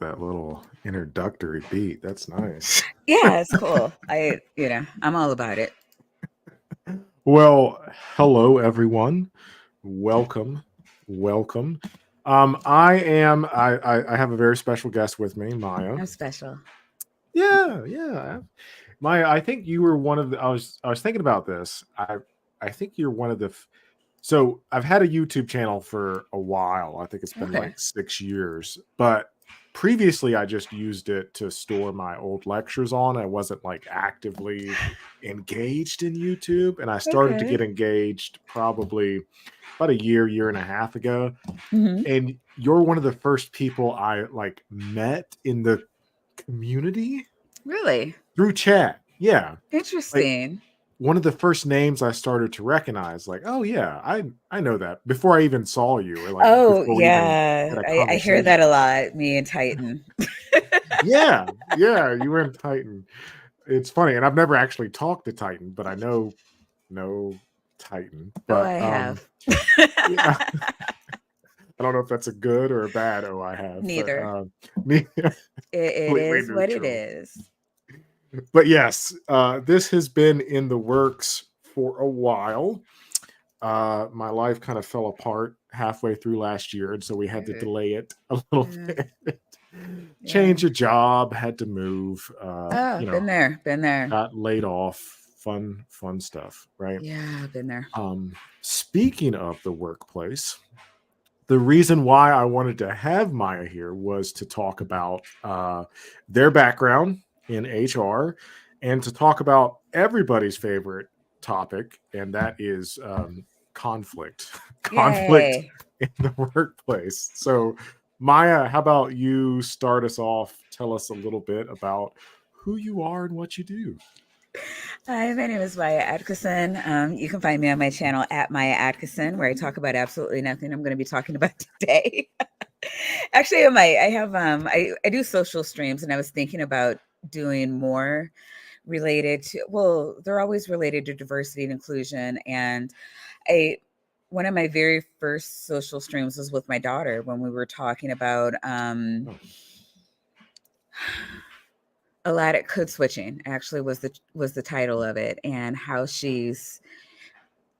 like that little introductory beat. That's nice. Yeah, it's cool. I'm all about it. Well, hello everyone. Welcome, welcome. I have a very special guest with me, Maya. I'm special. Yeah. Maya, I think you were one of the. I was thinking about this. I think you're one of the. So I've had a YouTube channel for a while. I think it's been Okay. like 6 years, but previously I just used it to store my old lectures on. I wasn't like actively engaged in YouTube, and I started to get Okay. engaged probably about a year and a half ago. Hmm. And you're one of the first people I like met in the community Really through chat. Yeah. Like interesting. one of the first names I started to recognize, like, oh yeah, I know that before I even saw you, or like Oh before we even yeah, had a I hear that conversation. a lot. Me and Titan. Yeah, you were in Titan. It's funny, and I've never actually talked to Titan, but I know Titan. Oh, But I have. yeah, I don't know if that's a good or a bad O I have, but Neither. me It completely is what it neutral. is. But yes, this has been in the works for a while. My life kind of fell apart halfway through last year, and so we had to Okay. delay it a little Yeah. bit. Yeah. Change a job, had to move. Oh, been there. Been there. Got laid off. Fun stuff, right? Yeah, been there. Speaking of the workplace, the reason why I wanted to have Maya here was to talk about their background in HR and to talk about everybody's favorite topic, and that is conflict. Conflict Yay. in the workplace. So, Maya, how about you start us off? Tell us a little bit about who you are and what you do. Hi, my name is Maya Adkisson. You can find me on my channel at Maya Adkisson, where I talk about absolutely nothing I'm going to be talking about today. Actually, I do social streams, and I was thinking about doing more related to, well, they're always related to diversity and inclusion. And I one of my very first social streams was with my daughter when we were talking about Oh, a lot at code switching actually was the title of it, and how she's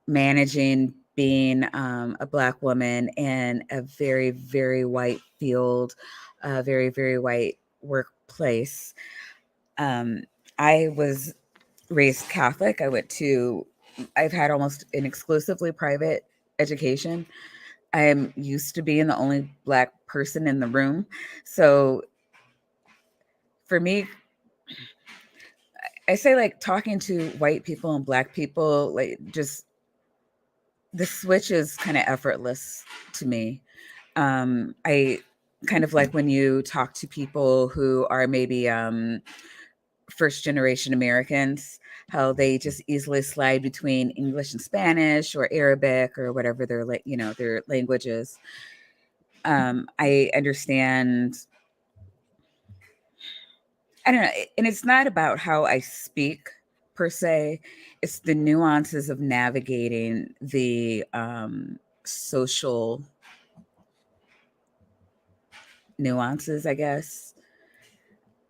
managing being a black woman in a very, very white field, a very, very white workplace. Um, I was raised Catholic. I've had almost an exclusively private education. I'm used to being the only black person in the room. So for me, I say like talking to white people and black people, like just the switch is kind of effortless to me. I kind of like when you talk to people who are maybe first generation Americans, how they just easily slide between English and Spanish or Arabic or whatever their language is. I understand. I don't know, and it's not about how I speak per se. It's the nuances of navigating the social nuances, I guess.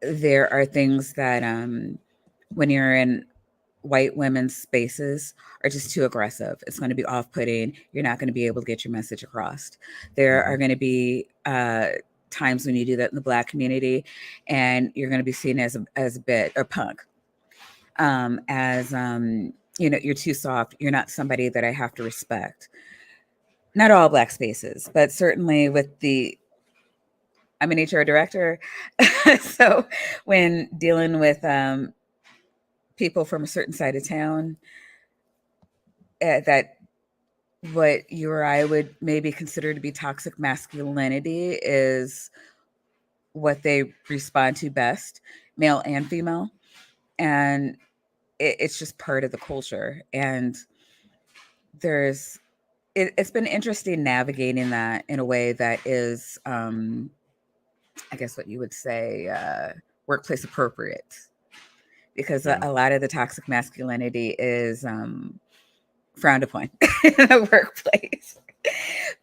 There are things that when you're in white women's spaces are just too aggressive. It's going to be off-putting. You're not going to be able to get your message across. There are mhm. going to be times when you do that in the black community, and you're going to be seen as a bit or punk, as you're too soft. You're not somebody that I have to respect. Not all black spaces, but certainly with the I'm an HR director, so when dealing with people from a certain side of town, that what you or I would maybe consider to be toxic masculinity is what they respond to best, male and female. And it's just part of the culture. And there's, it's been interesting navigating that in a way that is, I guess what you would say, workplace appropriate. Because Yeah. a lot of the toxic masculinity is frowned upon in the workplace,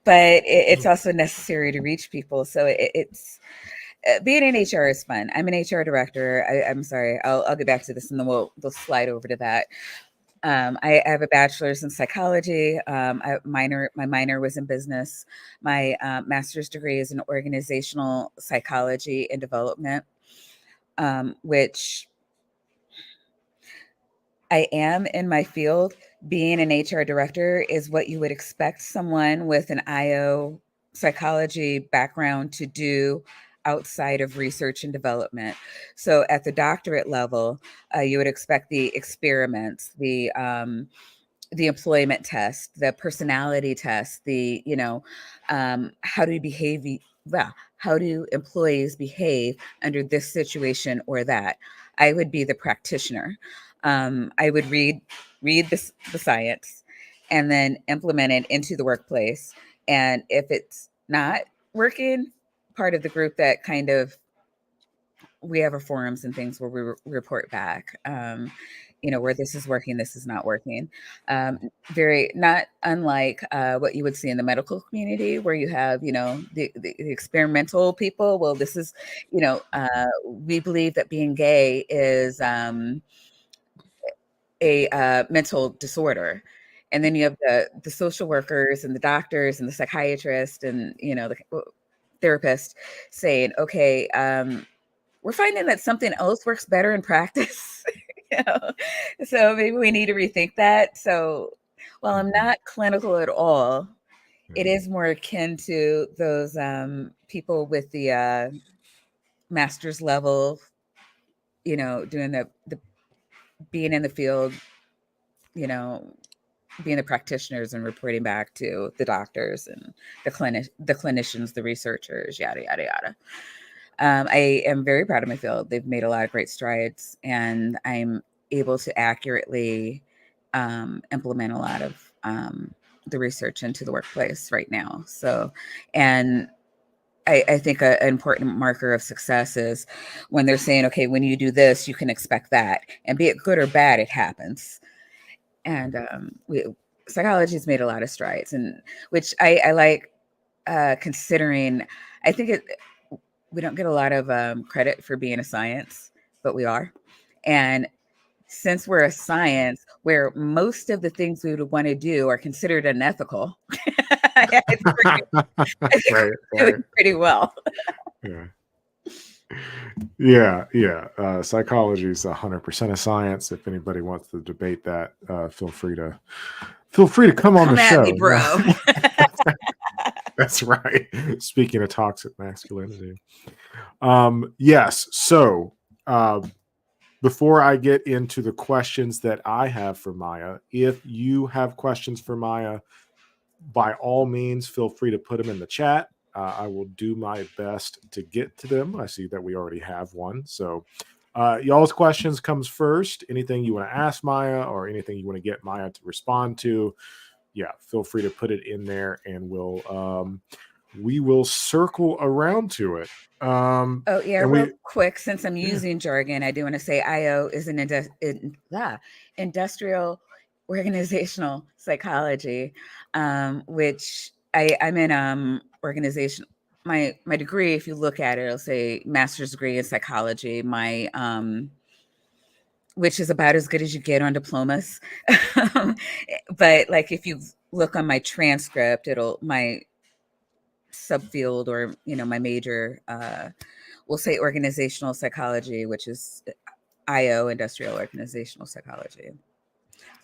but it's also necessary to reach people. So it's being in HR is fun. I'm an HR director. I'm sorry. I'll get back to this, and then we'll slide over to that. I have a bachelor's in psychology. My minor was in business. My master's degree is in organizational psychology and development, which I am in my field. Being an HR director is what you would expect someone with an IO psychology background to do outside of research and development. So at the doctorate level, you would expect the experiments, the employment test, the personality test, how do you behave? Well, how do employees behave under this situation or that? I would be the practitioner. I would read the science and then implement it into the workplace. And if it's not working, part of the group that kind of we have our forums and things where we report back, where this is working, this is not working. Very not unlike what you would see in the medical community, where you have, the experimental people. Well, this is, we believe that being gay is a mental disorder. And then you have the social workers and the doctors and the psychiatrist and, the therapist saying, okay, we're finding that something else works better in practice. you know? So maybe we need to rethink that. So while I'm not clinical at all, it is more akin to those people with the master's level, doing the being in the field, you know, being the practitioners and reporting back to the doctors and the clinicians, the researchers, yada yada yada. I am very proud of my field. They've made a lot of great strides, and I'm able to accurately implement a lot of the research into the workplace right now. So, and I think an important marker of success is when they're saying, okay, when you do this, you can expect that. And be it good or bad, it happens. And psychology has made a lot of strides, and which I like considering. I think we don't get a lot of credit for being a science, but we are. And since we're a science where most of the things we would want to do are considered unethical, I think Right, we're right. doing pretty well. Yeah. Yeah. Psychology is 100% a science. If anybody wants to debate that, feel free to come on the Come at me, show. bro. That's right. Speaking of toxic masculinity. Yes. So before I get into the questions that I have for Maya, if you have questions for Maya, by all means, feel free to put them in the chat. I will do my best to get to them. I see that we already have one. So y'all's questions comes first. Anything you want to ask Maya or anything you want to get Maya to respond to, yeah, feel free to put it in there and we will circle around to it. Oh yeah, And real we quick, since I'm yeah. using jargon, I do want to say IO is an industrial organizational psychology, which I'm in organization. My degree, if you look at it, it'll say master's degree in psychology. My which is about as good as you get on diplomas. But like if you look on my transcript, it'll my subfield or my major will say organizational psychology, which is IO, industrial organizational psychology.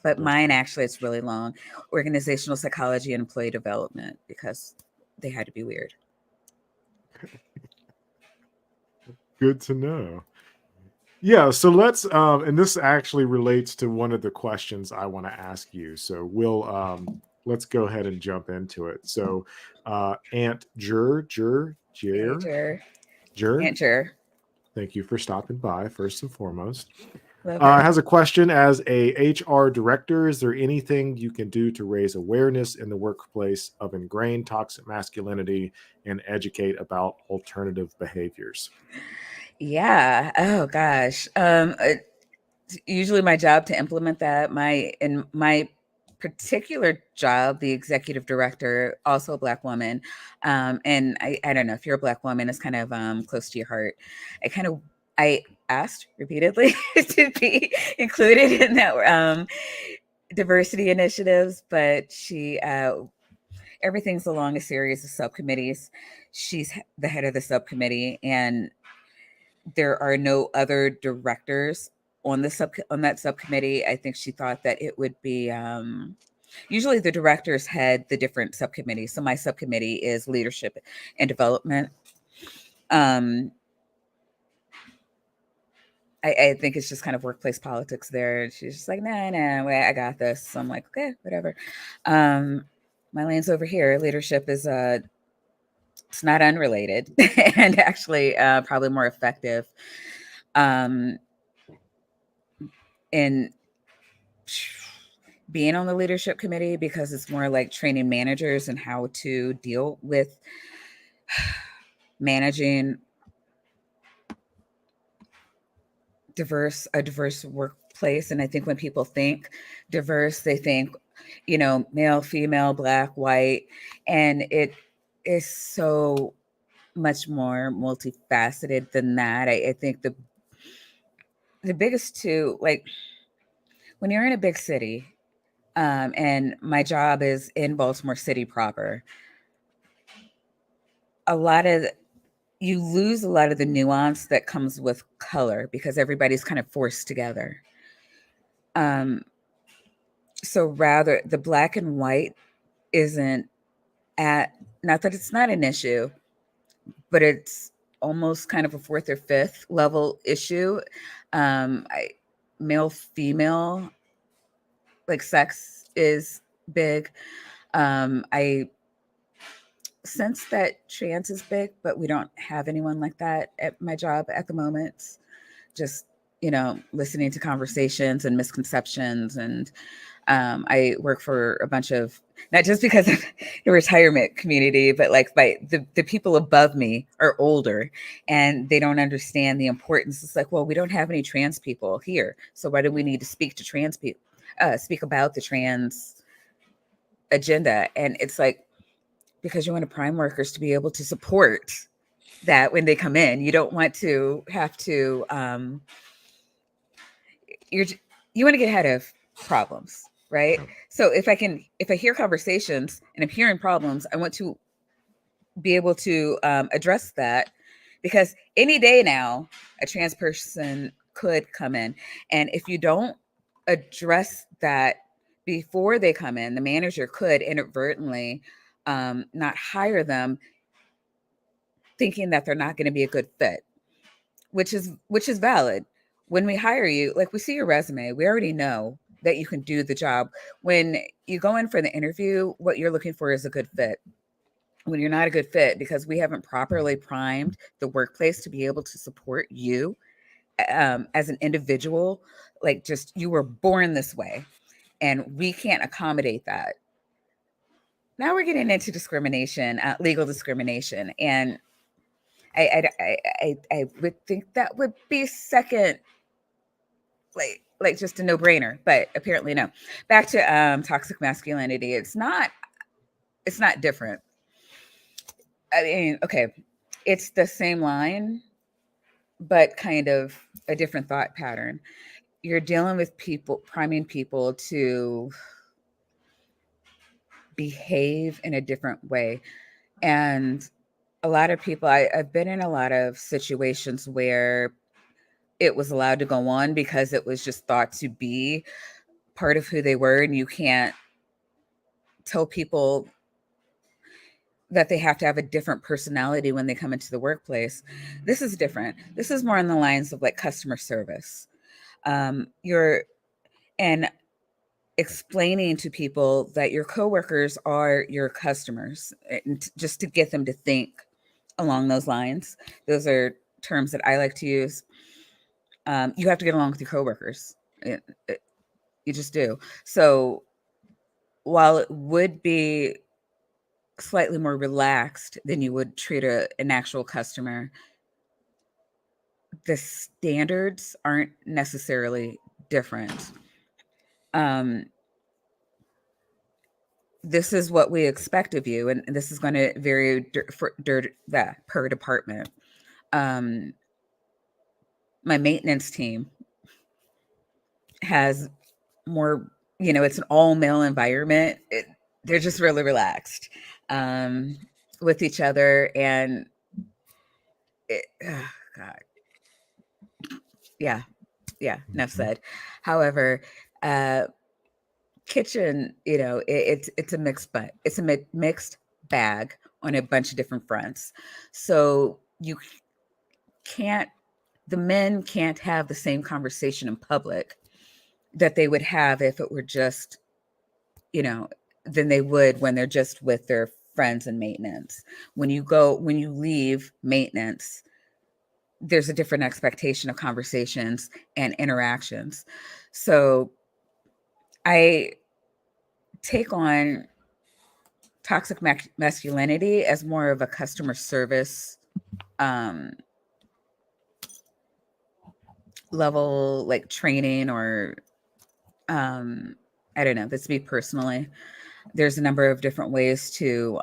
But mine actually it's really long, organizational psychology and employee development, because they had to be weird. Good to know. Yeah, so and this actually relates to one of the questions I want to ask you. So let's go ahead and jump into it. So Aunt Jer, Hey, Aunt Jer. thank you for stopping by first and foremost. Love her. Has a question: as a HR director, is there anything you can do to raise awareness in the workplace of ingrained toxic masculinity and educate about alternative behaviors? Yeah. Oh gosh. It's usually my job to implement that. My particular job, the executive director, also a black woman, and I don't know if you're a black woman, it's kind of close to your heart. I kind of I asked repeatedly to be included in that diversity initiatives, but she everything's along a series of subcommittees. She's the head of the subcommittee, and there are no other directors on that subcommittee. I think she thought that it would be usually the directors head the different subcommittees. So my subcommittee is leadership and development. Um, I think it's just kind of workplace politics there. She's just like, nah, nah, wait, I got this. So I'm like, okay, whatever. Um, my lane's over here. Leadership is it's not unrelated and actually probably more effective um, in being on the leadership committee because it's more like training managers and how to deal with managing a diverse workplace. And I think when people think diverse, they think, male, female, black, white, and it is so much more multifaceted than that. I think the biggest two, like when you're in a big city, and my job is in Baltimore City proper, a lot of you lose a lot of the nuance that comes with color because everybody's kind of forced together. Um, so rather, the black and white isn't at not that it's not an issue, but it's almost kind of a fourth or fifth level issue. I male female like sex is big. I sense that trans is big, but we don't have anyone like that at my job at the moment. Just listening to conversations and misconceptions, and I work for a bunch of not just because of the retirement community, but like the people above me are older and they don't understand the importance. It's like, well, we don't have any trans people here, so why do we need to speak to trans people? Speak about the trans agenda, and it's like because you want the prime workers to be able to support that when they come in. You don't want to have to you're you want to get ahead of problems, right? So if I hear conversations and I'm hearing problems, I want to be able to address that because any day now a trans person could come in, and if you don't address that before they come in, the manager could inadvertently not hire them, thinking that they're not going to be a good fit, which is valid. When we hire you, like we see your resume, we already know that you can do the job. When you go in for the interview, what you're looking for is a good fit. When you're not a good fit, because we haven't properly primed the workplace to be able to support you as an individual, like just you were born this way, and we can't accommodate that. Now we're getting into discrimination, legal discrimination, and I would think that would be second, like just a no brainer, but apparently no. Back to toxic masculinity. It's not different. I mean, okay, it's the same line, but kind of a different thought pattern. You're dealing with people, priming people to behave in a different way, and a lot of people. I've been in a lot of situations where it was allowed to go on because it was just thought to be part of who they were, and you can't tell people that they have to have a different personality when they come into the workplace. This is different. This is more on the lines of like customer service. You're and explaining to people that your coworkers are your customers, and just to get them to think along those lines. Those are terms that I like to use. You have to get along with your coworkers. You just do. So while it would be slightly more relaxed than you would treat an actual customer, the standards aren't necessarily different. Um, this is what we expect of you, and this is going to vary per department. Um, my maintenance team has more, it's an all male environment. They're just really relaxed um, with each other, and God, yeah, yeah, enough Mhm. said. However, uh, kitchen, it's a mixed bag on a bunch of different fronts. So can't the men can't have the same conversation in public that they would have if it were just, you know, than they would when they're just with their friends and maintenance. When you leave maintenance, there's a different expectation of conversations and interactions. So I take on toxic masculinity as more of a customer service um, level, like training or I don't know. That's me personally. There's a number of different ways to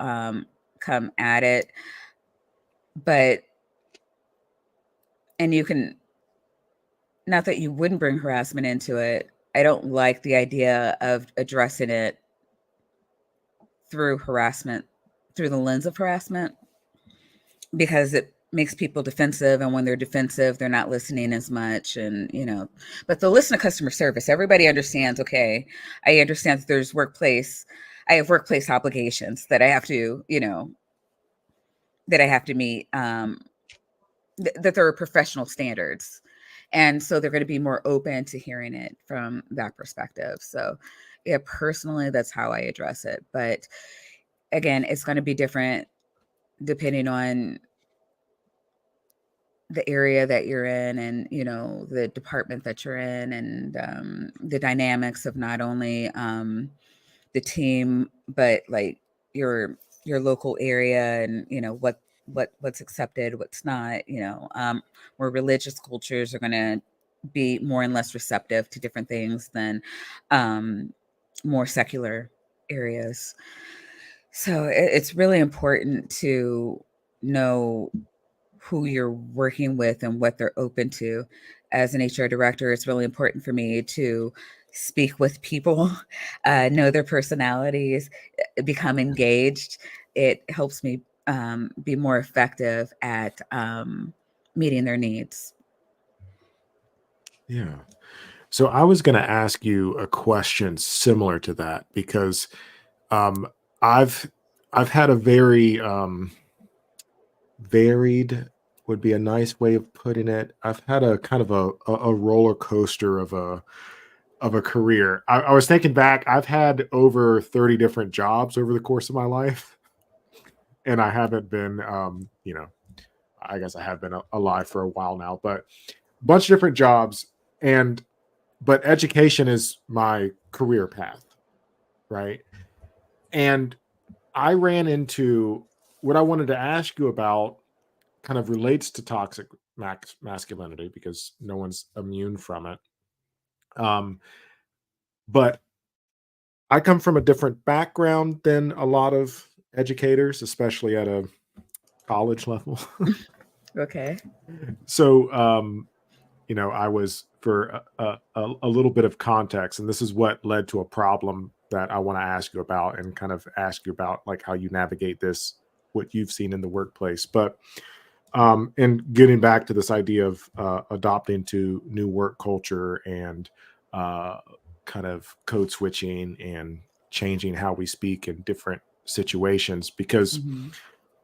come at it, but and you can, not that you wouldn't bring harassment into it. I don't like the idea of addressing it through harassment, through the lens of harassment, because it makes people defensive, and when they're defensive they're not listening as much, and but they'll listen to customer service. Everybody understands, okay, I understand that I have workplace obligations that I have to, that I have to meet, that there are professional standards, and so they're going to be more open to hearing it from that perspective. So yeah, personally, that's how I address it. But again, it's going to be different depending on the area that you're in, and the department that you're in, and the dynamics of not only the team, but like your local area, and what's accepted, what's not. Where religious cultures are going to be more and less receptive to different things than um, more secular areas. So it's really important to know who you're working with and what they're open to. As an HR director, it's really important for me to speak with people, know their personalities, become engaged. It helps me be more effective at meeting their needs. Yeah. So I was going to ask you a question similar to that because um, I've I've had a very varied would be a nice way of putting it. I've had a kind of a roller coaster of a career. I was thinking back. I've had over 30 different jobs over the course of my life, and I haven't been I guess I have been alive for a while now, but a bunch of different jobs. And but education is my career path, right? And I ran into what I wanted to ask you about kind of relates to toxic masculinity because no one's immune from it. Um, but I come from a different background than a lot of educators, especially at a college level. Okay. So, I was for a little bit of context, and this is what led to a problem that I want to ask you about and kind of ask you about like how you navigate this, what you've seen in the workplace. But and getting back to this idea of adopting to new work culture and uh, kind of code switching and changing how we speak in different situations, because Hmm.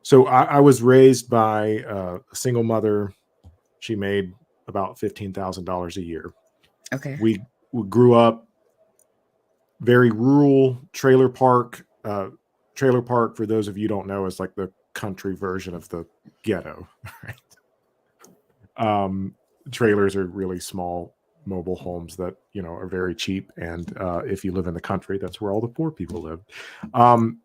so I was raised by a single mother. She made about $15,000 a year. Okay. We grew up very rural trailer park. Trailer park, for those of you who don't know, is like the country version of the ghetto. Right? Um, Trailers are really small mobile homes that are very cheap, and if you live in the country, that's where all the poor people live. Um,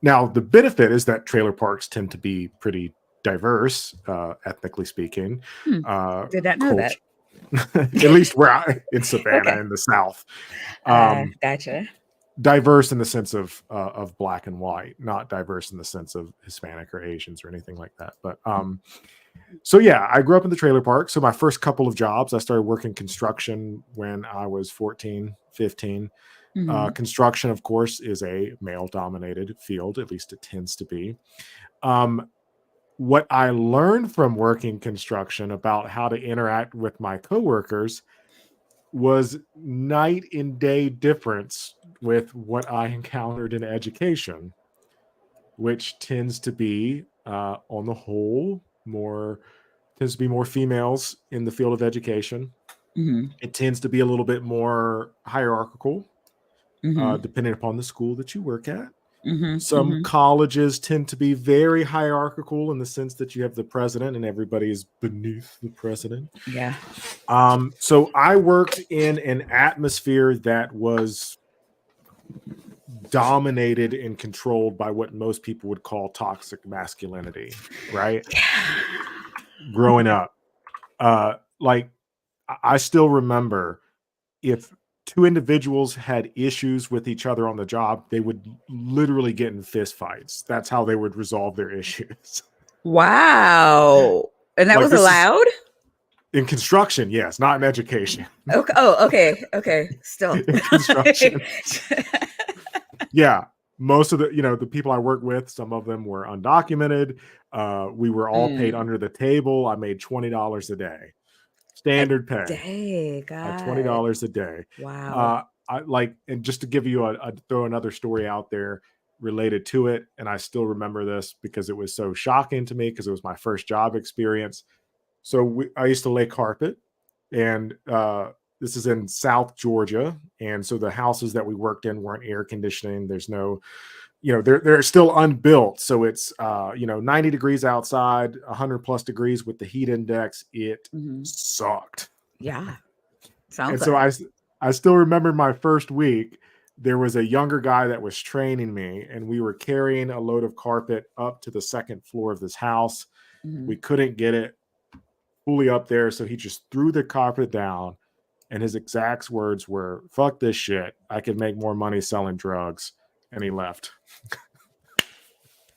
Now, the benefit is that trailer parks tend to be pretty diverse, ethnically speaking. Hmm. Did not know that. Culture, at least where I in Savannah Okay. in the South. Um, Gotcha. diverse in the sense of black and white, not diverse in the sense of Hispanic or Asians or anything like that. But so yeah, I grew up in the trailer park. So my first couple of jobs, I started working construction when I was 14, 15. Mm-hmm. Construction, of course, is a male dominated field, at least it tends to be. Um, what I learned from working construction about how to interact with my coworkers was night and day difference with what I encountered in education, which tends to be, on the whole, more tends to be more females in the field of education. Mm-hmm. It tends to be a little bit more hierarchical, Mm-hmm. depending upon the school that you work at. Mm-hmm. Some Mm-hmm. colleges tend to be very hierarchical in the sense that you have the president and everybody is beneath the president. Yeah. So I worked in an atmosphere that was dominated and controlled by what most people would call toxic masculinity, right? Yeah. Growing up, like I still remember if two individuals had issues with each other on the job, they would literally get in fist fights. That's how they would resolve their issues. Wow. And that Like was this is allowed? in construction, yes, not in education. Okay. Oh, okay. Okay. Still. In construction, yeah, most of the people I work with, some of them were undocumented. We were all paid Mm. under the table. I made $20 a day, A standard pay day, at $20 God. a day. Wow. I like, and just to give you throw another story out there related to it, and I still remember this because it was so shocking to me because it was my first job experience. So I used to lay carpet, and this is in South Georgia, and so the houses that we worked in weren't air conditioning. There's no, they're still unbuilt, so it's 90 degrees outside, 100 plus degrees with the heat index. It Hmm. sucked. Yeah. Sounds And so like. I still remember my first week. There was a younger guy that was training me, and we were carrying a load of carpet up to the second floor of this house. Hmm. We couldn't get it fully up there, so he just threw the carpet down. And his exact words were, "Fuck this shit. I could make more money selling drugs." And he left.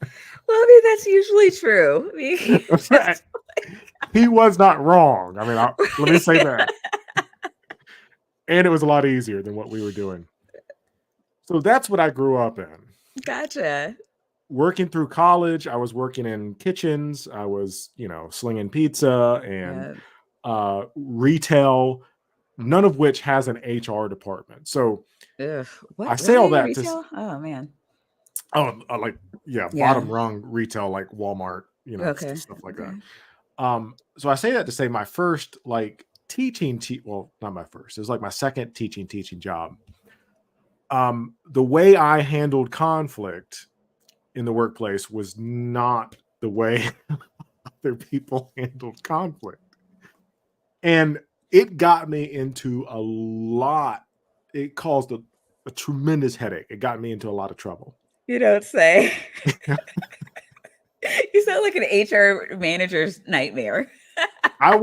Well, I mean, that's usually true. I mean, that's He was not wrong. I mean, let me say like, that. And it was a lot easier than what we were doing. So that's what I grew up in. gotcha. Working through college, I was working in kitchens. I was, slinging pizza and Yeah. retail, none of which has an HR department. So Ugh. I What say all really? that to, Retail? Oh man. like, yeah, Yeah. bottom rung retail, like Walmart, Okay. stuff like that. Okay. So I say that to say my first like well, not my first. It was like my second teaching job. The way I handled conflict in the workplace was not the way other people handled conflict. And it got me into a lot. It caused a tremendous headache. It got me into a lot of trouble. You don't say. You sound like an HR manager's nightmare. I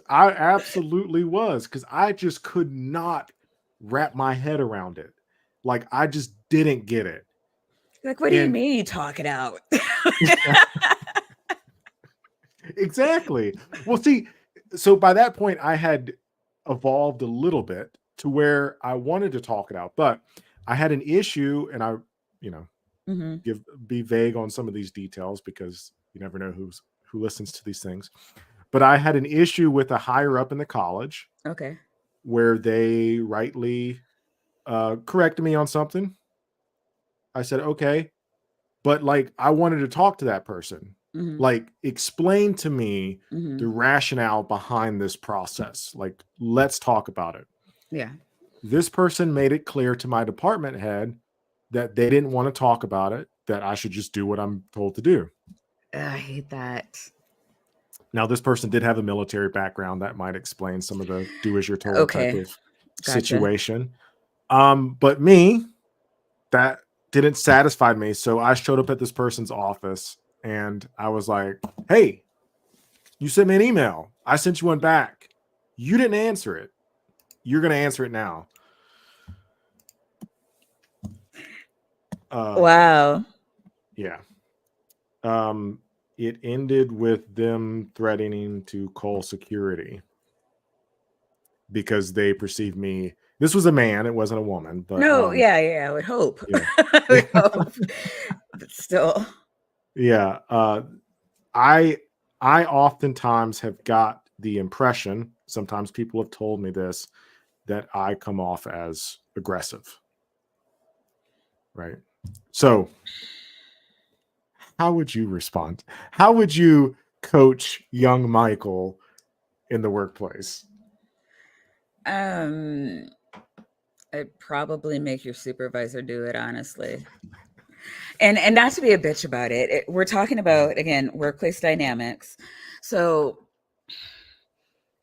absolutely was, because I just could not wrap my head around it. Like I just didn't get it. Like, what do you And mean you talk it out? exactly. Well, see, so by that point, I had evolved a little bit to where I wanted to talk it out, but I had an issue, and I, you know, Hmm. be vague on some of these details because you never know who listens to these things. But I had an issue with a higher up in the college Okay. where they rightly corrected me on something. I said, okay, but like I wanted to talk to that person. Hmm. Like, explain to me Hmm. the rationale behind this process. Like, let's talk about it. Yeah. This person made it clear to my department head that they didn't want to talk about it, that I should just do what I'm told to do. I hate that. Now, this person did have a military background that might explain some of the do as you're told type Okay. of Gotcha. situation. But me, that didn't satisfy me. So I showed up at this person's office and I was like, "Hey, you sent me an email. I sent you one back. You didn't answer it. You're going to answer it now." Uh, Wow. yeah. Um, it ended with them threatening to call security because they perceived me. This was a man, it wasn't a woman, but No, yeah, yeah, I would hope. yeah. I would hope. But still. Yeah. I I oftentimes have got the impression, sometimes people have told me this, that I come off as aggressive, right? So, how would you respond? How would you coach young Michael in the workplace? Um, I'd probably make your supervisor do it, honestly. And not to be a bitch about it. We're talking about, again, workplace dynamics. So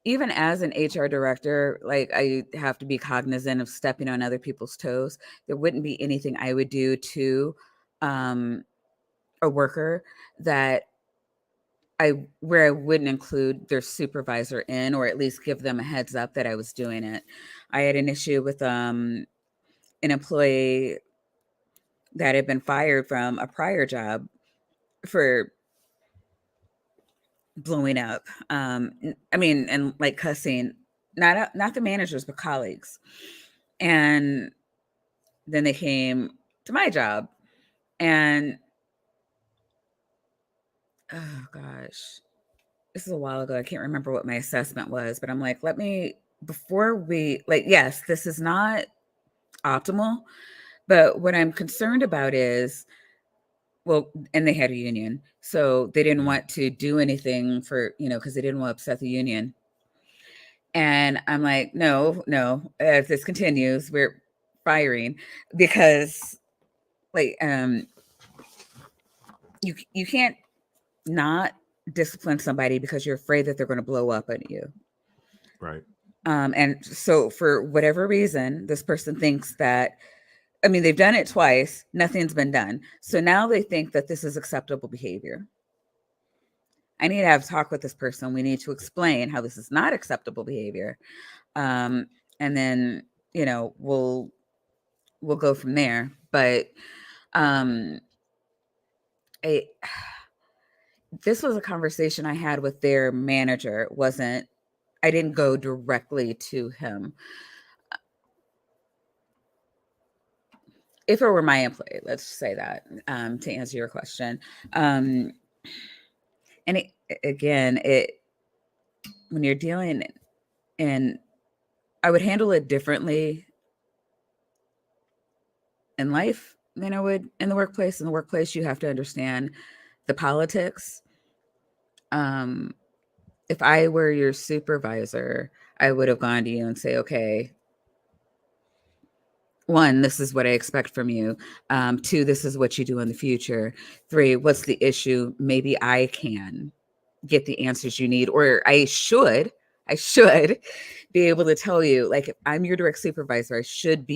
even as an HR director, like, I have to be cognizant of stepping on other people's toes. There wouldn't be anything I would do to um, a worker that where I wouldn't include their supervisor in, or at least give them a heads up that I was doing it. I had an issue with an employee that had been fired from a prior job for blowing up. I mean, and like cussing, not the managers, but colleagues. And then they came to my job, and oh gosh, this is a while ago. I can't remember what my assessment was, but I'm like, let me, before we, like, yes, this is not optimal, but what I'm concerned about is, well, and they had a union, so they didn't Mm. want to do anything for, because they didn't want to upset the union. And I'm like, no, no, if this continues, we're firing, because like you can't not discipline somebody because you're afraid that they're going to blow up at you. Right. And so for whatever reason, this person thinks that, I mean, they've done it twice, nothing's been done. So now they think that this is acceptable behavior. I need to have a talk with this person. We need to explain how this is not acceptable behavior. Um, and then, we'll go from there. But um, I, this was a conversation I had with their manager. It wasn't, I didn't go directly to him. If it were my employee, let's say that, to answer your question. Um, and again, when you're dealing in, I would handle it differently in life than I would in the workplace. In the workplace, you have to understand the politics. Um, if I were your supervisor, I would have gone to you and say, okay, one, this is what I expect from you. Two, this is what you do in the future. Three, what's the issue? Maybe I can get the answers you need, or I should be able to tell you, like, if I'm your direct supervisor, I should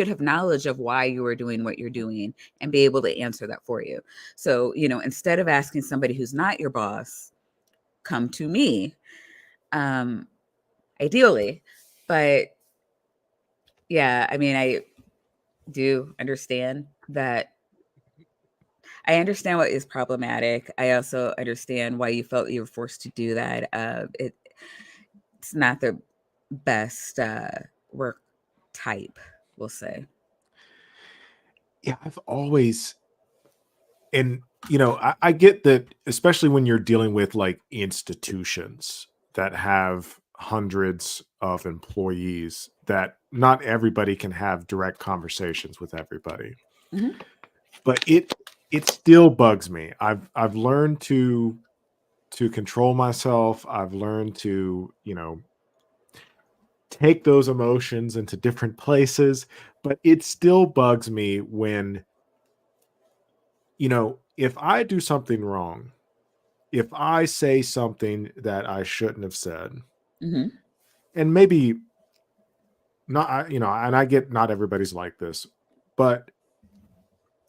have knowledge of why you are doing what you're doing and be able to answer that for you. So, instead of asking somebody who's not your boss, come to me, um, ideally. But yeah, I mean, I do understand that. I understand what is problematic. I also understand why you felt you were forced to do that. It's not the best work type, we'll say. Yeah, I've always, and I get that, especially when you're dealing with like institutions that have hundreds of employees, that not everybody can have direct conversations with everybody. Hmm. But it still bugs me. I've learned to control myself. I've learned to, take those emotions into different places, but it still bugs me when, if I do something wrong, if I say something that I shouldn't have said, Hmm. and maybe not, and I get not everybody's like this, but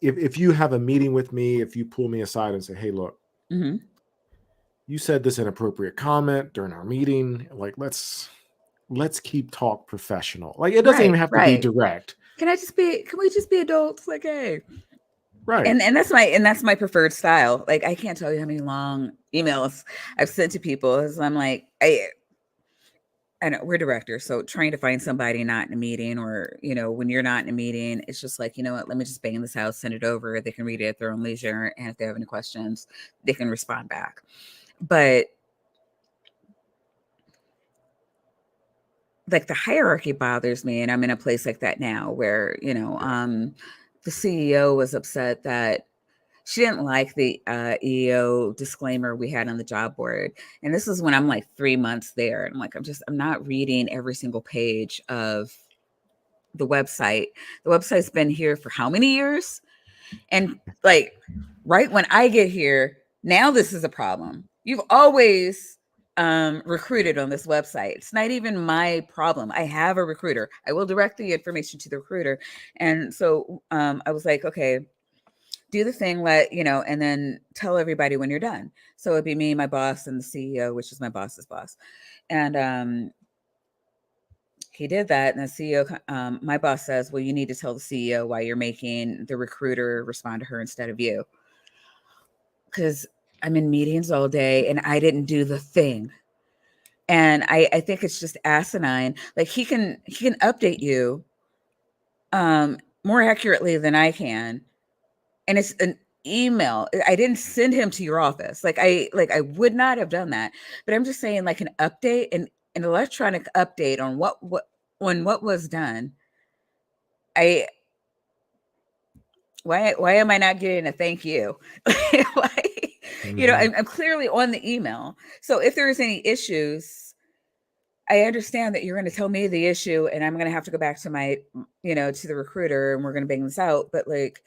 if you have a meeting with me, if you pull me aside and say, "Hey, look, Hmm. you said this inappropriate comment during our meeting, like let's keep talk professional." Like, it doesn't even Right, have to be right. direct. can we just be adults? Like, hey. Right. And that's my preferred style. Like, I can't tell you how many long emails I've sent to people. As I'm like, I know we're directors, so trying to find somebody not in a meeting, or when you're not in a meeting, it's just like, you know what, let me just bang this out, send it over. They can read it at their own leisure, and if they have any questions, they can respond back. But like the hierarchy bothers me, and I'm in a place like that now where Yeah. the CEO was upset that she didn't like the EO disclaimer we had on the job board. And this is when I'm like 3 months there. And I'm like, I'm not reading every single page of the website. The website's been here for how many years? And like, right when I get here, now this is a problem. You've always recruited on this website. It's not even my problem. I have a recruiter. I will direct the information to the recruiter. And so I was like, okay, do the thing, and then tell everybody when you're done. So it'd be me, my boss, and the CEO, which is my boss's boss. And he did that. And the CEO, my boss says, well, you need to tell the CEO why you're making the recruiter respond to her instead of you. Because I'm in meetings all day and I didn't do the thing. And I think it's just asinine. Like, he can update you more accurately than I can, and it's an email. I didn't send him to your office. Like I would not have done that. But I'm just saying, like, an update, and an electronic update on what was done. I why am I not getting a thank you? Why, Hmm. I'm clearly on the email. So if there's any issues, I understand that you're going to tell me the issue, and I'm going to have to go back to my, to the recruiter, and we're going to bang this out. But like,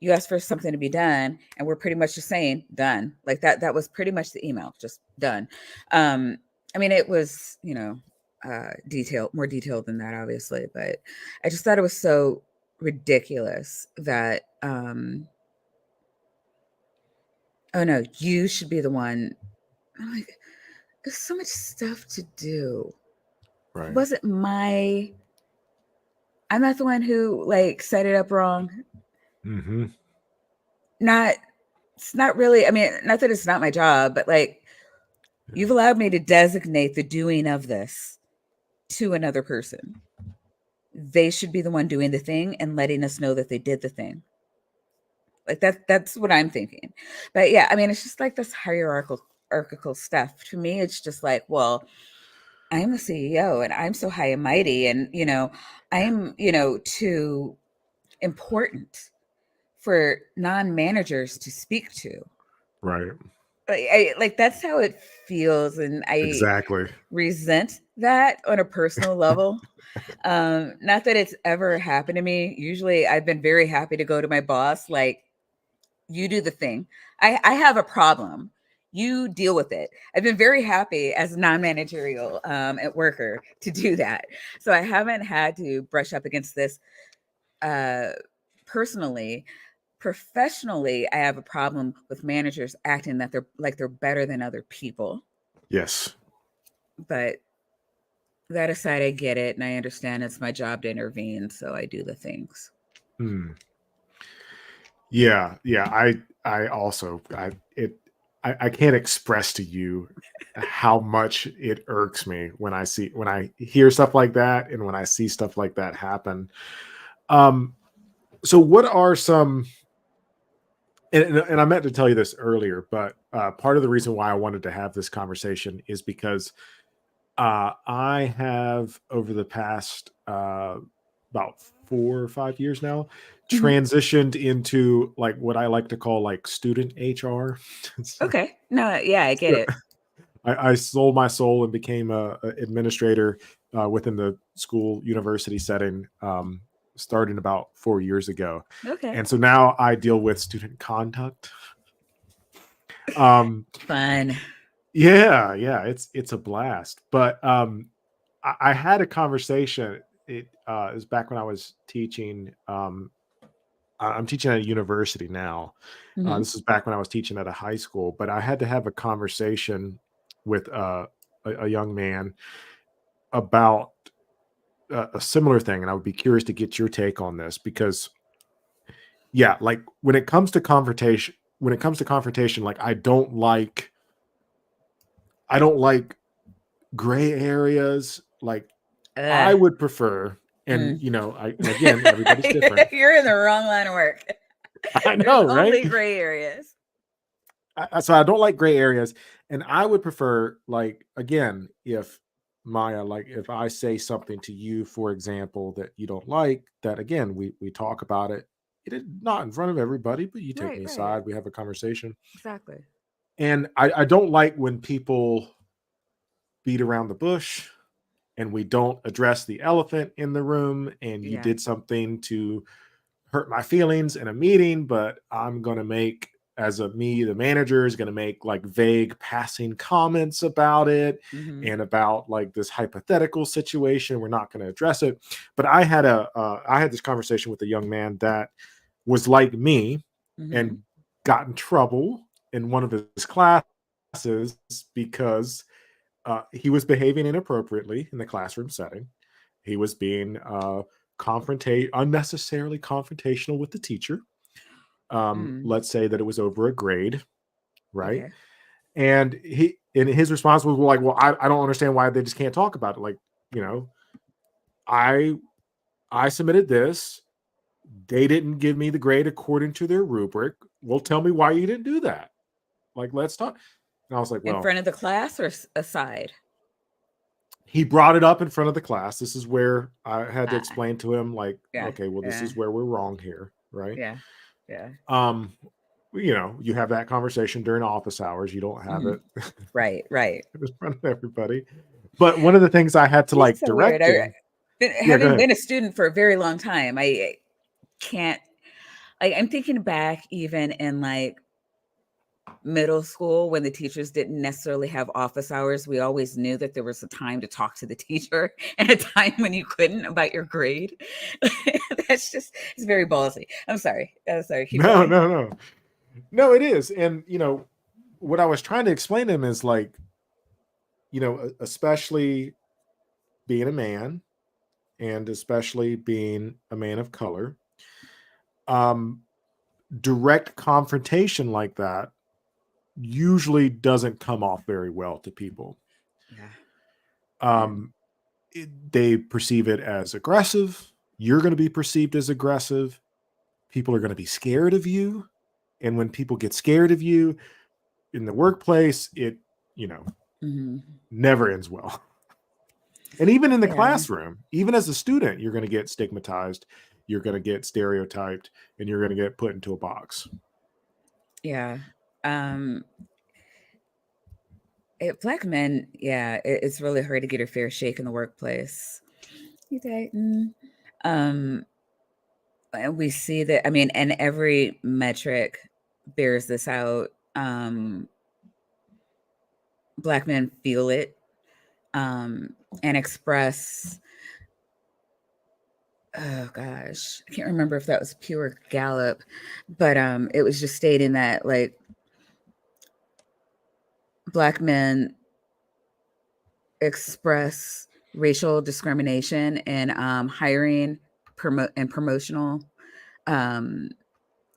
you asked for something to be done, and we're pretty much just saying done. Like that was pretty much the email, just done. um I mean, it was, more detailed than that, obviously, but I just thought it was so ridiculous that oh no, you should be the one. I'm like, there's so much stuff to do. It Right. wasn't my I'm not the one who like set it up wrong. Hmm. Not It's not really, I mean, not that it's not my job, but like, Yeah. you've allowed me to designate the doing of this to another person. They should be the one doing the thing and letting us know that they did the thing. Like, that's what I'm thinking. But yeah, I mean, it's just like this hierarchical stuff. To me, it's just like, well, I'm the CEO and I'm so high and mighty, and I'm, too important for non-managers to speak to. Right. Like, that's how it feels, and I Exactly. resent that on a personal level. Not that it's ever happened to me. Usually I've been very happy to go to my boss, like, you do the thing. I have a problem. You deal with it. I've been very happy as a non-managerial at worker to do that. So I haven't had to brush up against this uh personally. Professionally, I have a problem with managers acting that they're better than other people. Yes. But that aside, I get it, and I understand it's my job to intervene, so I do the things. Mm. Yeah. Yeah. I also, I can't express to you how much it irks me when I hear stuff like that and when I see stuff like that happen. Um, so what are some, and I meant to tell you this earlier, but part of the reason why I wanted to have this conversation is because I have, over the past about 4 or 5 years now, Mhm. transitioned into like what I like to call like student HR. So, Okay. No, yeah, I get so it. I sold my soul and became a administrator within the school university setting, starting about 4 years ago, Okay. and so now I deal with student conduct. Um, Fun. yeah, yeah, it's a blast. But I had a conversation. It was back when I was teaching. I'm teaching at a university now. Mhm. This is back when I was teaching at a high school, but I had to have a conversation with a young man about a similar thing, and I would be curious to get your take on this because, yeah, like when it comes to confrontation, like I don't like gray areas. Like I Ugh. would prefer, and Mm. and again, everybody's different. You're in the wrong line of work. I There's know, right? only gray areas. So I don't like gray areas, and I would prefer, like, again, if Maya, like, if I say something to you, for example, that you don't like, that again, we talk about it. Not in front of everybody, but you take Right, me right. aside, we have a conversation. Exactly. And I don't like when people beat around the bush and we don't address the elephant in the room, and you Yeah. did something to hurt my feelings in a meeting, but I'm going to make, as a me, the manager is going to make like vague passing comments about it Mm-hmm. and about like this hypothetical situation. We're not going to address it. But I had this conversation with a young man that was like me Mm-hmm. and got in trouble in one of his classes because he was behaving inappropriately in the classroom setting. He was being unnecessarily confrontational with the teacher. Mm. Let's say that it was over a grade, right? Okay. And his response was, well, like, well, I don't understand why they just can't talk about it. Like, you know, I I submitted this. They didn't give me the grade according to their rubric. Well, tell me why you didn't do that. Like, let's talk. And I was like, In well, front of the class or aside? he brought it up in front of the class. This is where I had to Ah, explain to him, like, yeah, okay, well, this yeah, is where we're wrong here, right? yeah, yeah. Um, you have that conversation during office hours. You don't have Hmm. it Right, right. in front of everybody. But one of the things I had to It's like so weird. direct him. Yeah, go Having ahead. been a student for a very long time, I can't. I'm thinking back even in like middle school when the teachers didn't necessarily have office hours. We always knew that there was a time to talk to the teacher and a time when you couldn't about your grade. That's just it's very ballsy. I'm sorry. I'm sorry. Keep No, going. no, no, no. It is, and what I was trying to explain to him is like, especially being a man, and especially being a man of color, um, direct confrontation like that usually doesn't come off very well to people. Yeah. Yeah. Um, they perceive it as aggressive. You're going to be perceived as aggressive. People are going to be scared of you. And when people get scared of you in the workplace, it, you know, Hmm. never ends well. And even in the Yeah. classroom, even as a student, you're going to get stigmatized, you're going to get stereotyped, and you're going to get put into a box. Yeah. Um, Black men, yeah, it's really hard to get a fair shake in the workplace. You Dayton. Um, and we see that, I mean, and every metric bears this out. Black men feel it um, and express, oh gosh, I can't remember if that was Pew or Gallup, but it was just stating that like Black men express racial discrimination in hiring, and promotional um,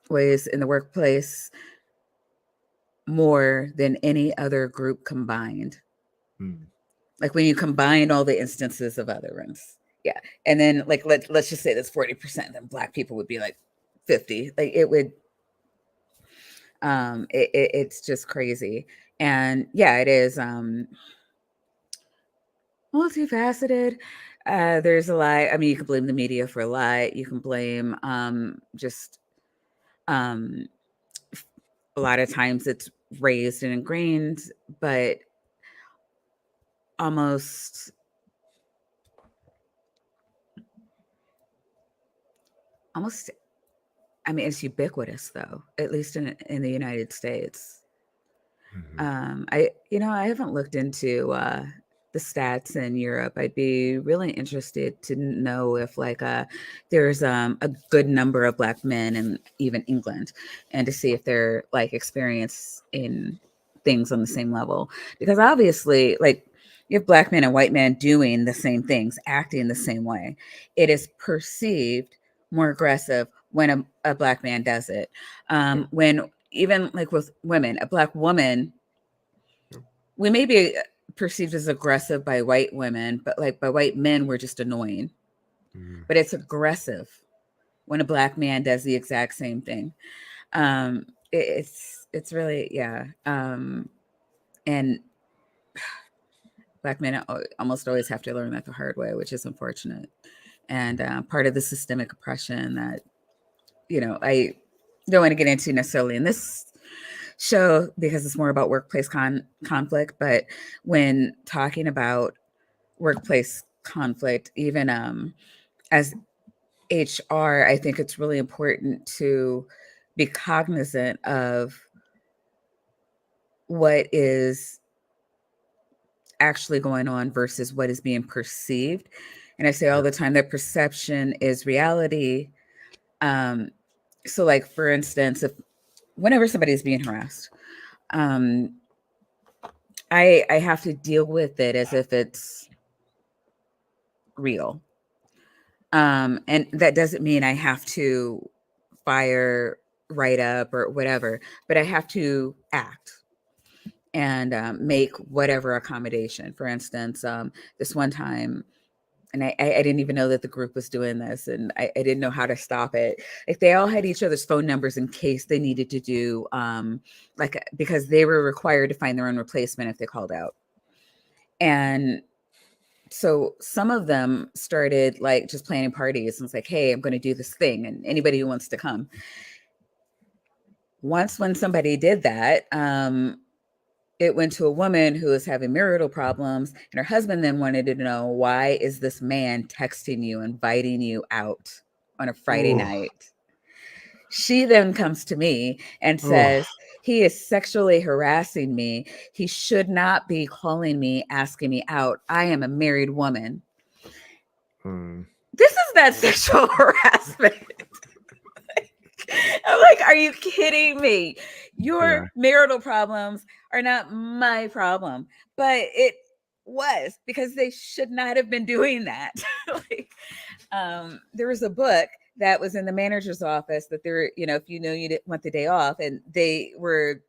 ways in the workplace more than any other group combined. Hmm. Like when you combine all the instances of other ones, yeah. And then like let's just say that's 40%, then Black people would be like 50. Like it would it's just crazy. And yeah, it is multifaceted. There's a lie. I mean, you can blame the media for a lie. You can blame just um, a lot of times it's raised and ingrained, but almost almost I mean it's ubiquitous though, at least in the United States. Mhm. I haven't looked into the stats in Europe. I'd be really interested to know if like there's a good number of Black men in even England, and to see if they're like experience in things on the same level, because obviously like you have black men and white men doing the same things, acting the same way. It is perceived more aggressive when a black man does it. Yep. When even like with women, a black woman, Yep. we may be perceived as aggressive by white women, but like by white men, we're just annoying. Mm. But it's aggressive when a black man does the exact same thing. It's really, yeah. And black men almost always have to learn that the hard way, which is unfortunate. And part of the systemic oppression that, I don't want to get into necessarily in this show because it's more about workplace conflict. But when talking about workplace conflict, even as HR, I think it's really important to be cognizant of what is actually going on versus what is being perceived. And I say all Yep. the time that perception is reality. Um, so, like for instance, if whenever somebody is being harassed, um, I have to deal with it as if it's real. And that doesn't mean I have to fire, write up, or whatever, but I have to act and make whatever accommodation. For instance, this one time, and I didn't even know that the group was doing this, and I didn't know how to stop it. Like they all had each other's phone numbers in case they needed to do, like because they were required to find their own replacement if they called out. And so some of them started like just planning parties and it's like, hey, I'm going to do this thing, and anybody who wants to come. Once when somebody did that, it went to a woman who was having marital problems, and her husband then wanted to know, why is this man texting you, inviting you out on a Friday Oh. night? She then comes to me and Oh. says, he is sexually harassing me. He should not be calling me, asking me out. I am a married woman. Mm. This is not sexual harassment. I'm like, are you kidding me? Yeah. Your marital problems are not my problem. But it was, because they should not have been doing that. Like, there was a book that was in the manager's office that they're, if you didn't want the day off, and they would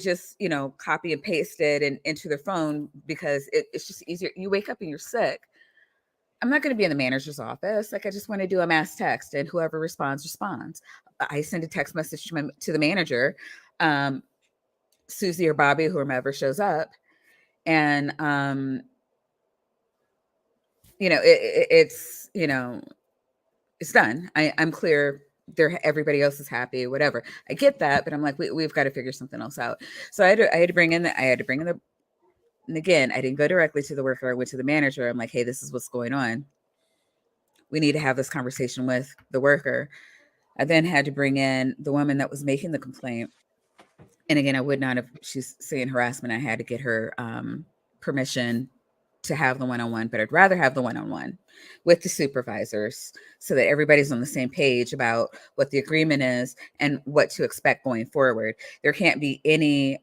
just, copy and paste it and into their phone because it's just easier. You wake up and you're sick. I'm not going to be in the manager's office. Like, I just want to do a mass text, and whoever responds, responds. I send a text message to the manager, Susie or Bobby, whomever shows up. And, it's, it's done. I'm clear. Everybody else is happy, whatever. I get that, but I'm like, we've got to figure something else out. So I had to bring in the, and again, I didn't go directly to the worker. I went to the manager. I'm like, hey, this is what's going on. We need to have this conversation with the worker. I then had to bring in the woman that was making the complaint. And again, I would not have, she's saying harassment. I had to get her permission to have the one-on-one, but I'd rather have the one-on-one with the supervisors so that everybody's on the same page about what the agreement is and what to expect going forward. There can't be any,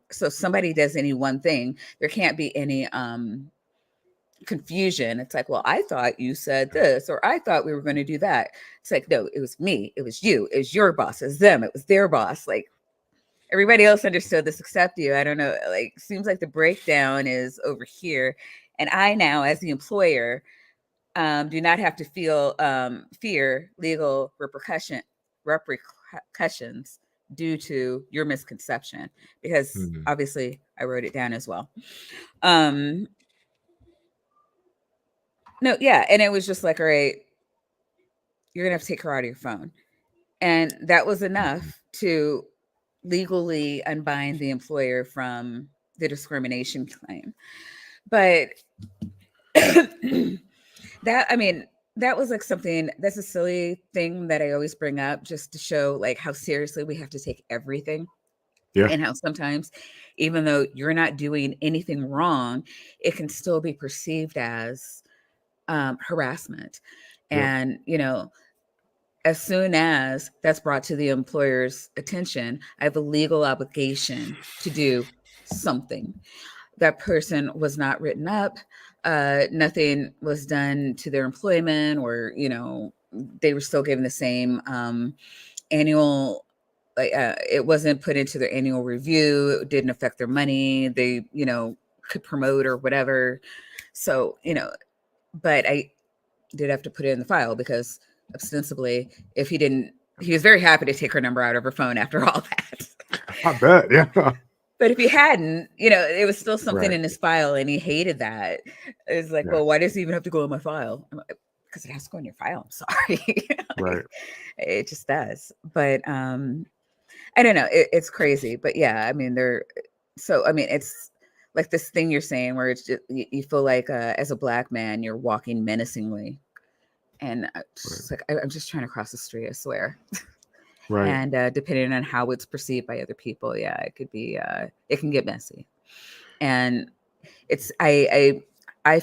so if somebody does any one thing, there can't be any confusion. It's like, well, I thought you said this, or I thought we were going to do that. It's like, no, it was me, it was you, it was your boss, it was them, it was their boss. Like, everybody else understood this except you. I don't know. Like, seems like the breakdown is over here. And I now, as the employer, do not have to feel fear legal repercussions due to your misconception, because Mm. obviously I wrote it down as well. Um, no, yeah. And it was just like, all right, you're going to have to take her out of your phone. And that was Mhm. enough to legally unbind the employer from the discrimination claim. But I mean, that was like something that's a silly thing that I always bring up just to show like how seriously we have to take everything, Yeah. and how sometimes, even though you're not doing anything wrong, it can still be perceived as harassment. Yep. And, as soon as that's brought to the employer's attention, I have a legal obligation to do something. that person was not written up. Nothing was done to their employment, or they were still given the same annual. Like it wasn't put into their annual review. It didn't affect their money. They could promote or whatever. So but I did have to put it in the file because ostensibly, if he didn't, he was very happy to take her number out of her phone after all that. I bet, yeah. But if he hadn't, it was still something Right. in his file, and he hated that. It's like, Yeah. well, why does it even have to go in my file? Because it has to go in your file. I'm sorry. Right. It just does. But I don't know. It's crazy. But yeah, I mean, it's like this thing you're saying where it's just, you feel like as a Black man, you're walking menacingly. And I'm just trying to cross the street, I swear. Right. And depending on how it's perceived by other people, yeah, it could be, it can get messy. And it's, I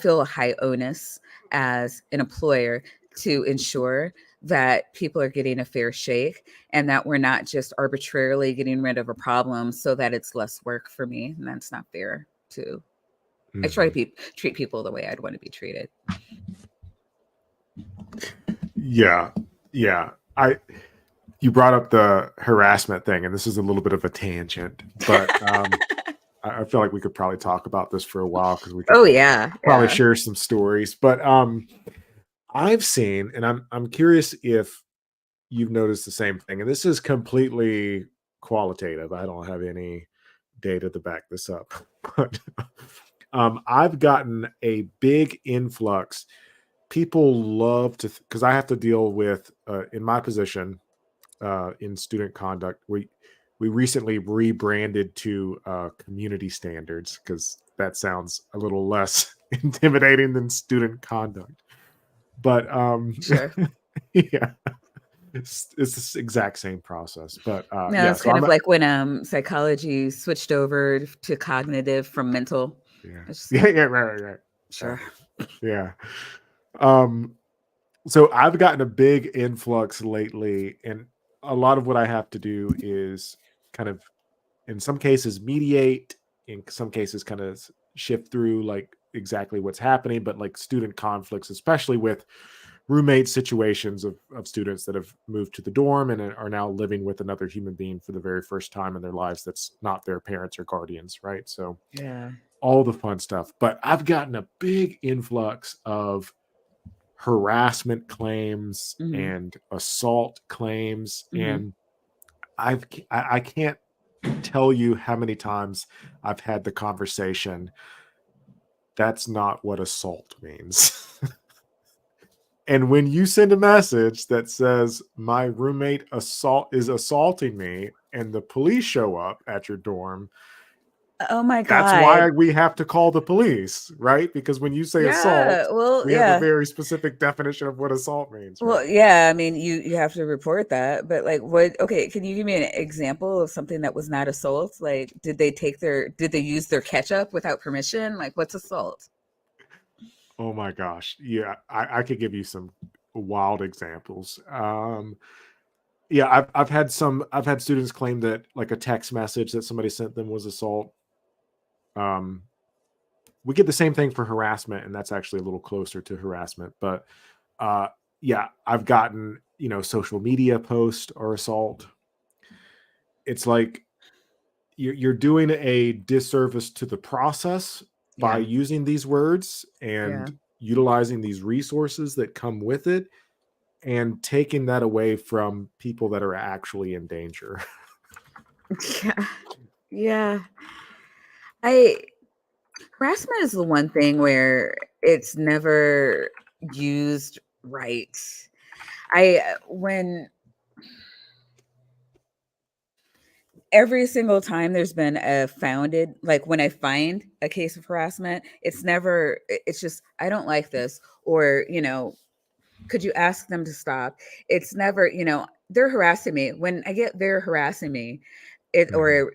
feel a high onus as an employer to ensure that people are getting a fair shake, and that we're not just arbitrarily getting rid of a problem so that it's less work for me. And that's not fair too. I try to treat people the way I'd want to be treated. Yeah. You brought up the harassment thing, and this is a little bit of a tangent, but I feel like we could probably talk about this for a while because we could probably share some stories. But I've seen, and I'm curious if you've noticed the same thing, and this is completely qualitative. I don't have any data to back this up, but I've gotten a big influx. People love to, because I have to deal with, in my position, in student conduct, we recently rebranded to community standards because that sounds a little less intimidating than student conduct. But Sure. yeah, it's the exact same process. But No, it's kind of like when psychology switched over to cognitive from mental. Right. Sure. Yeah. So I've gotten a big influx lately, and a lot of what I have to do is kind of, in some cases, mediate, in some cases, kind of shift through like exactly what's happening, but like student conflicts, especially with roommate situations of students that have moved to the dorm and are now living with another human being for the very first time in their lives that's not their parents or guardians, right? So Yeah. all the fun stuff. But I've gotten a big influx of harassment claims and assault claims, and I can't tell you how many times I've had the conversation, that's not what assault means. And when you send a message that says my roommate is assaulting me and the police show up at your dorm, oh my God, that's why we have to call the police, right? Because when you say assault, we have a very specific definition of what assault means. Well, right? yeah, I mean, you have to report that, but like, what? Okay, can you give me an example of something that was not assault? Like, did they use their ketchup without permission? Like, what's assault? Oh my gosh. Yeah, I could give you some wild examples. Yeah, I've had students claim that like a text message that somebody sent them was assault. We get the same thing for harassment, and that's actually a little closer to harassment. But yeah, I've gotten, social media post or assault. It's like you're doing a disservice to the process by using these words and utilizing these resources that come with it, and taking that away from people that are actually in danger. Yeah. Harassment is the one thing where it's never used right. When every single time there's been like when I find a case of harassment, it's just, I don't like this, or, could you ask them to stop? It's never, they're harassing me. When I get they're harassing me, or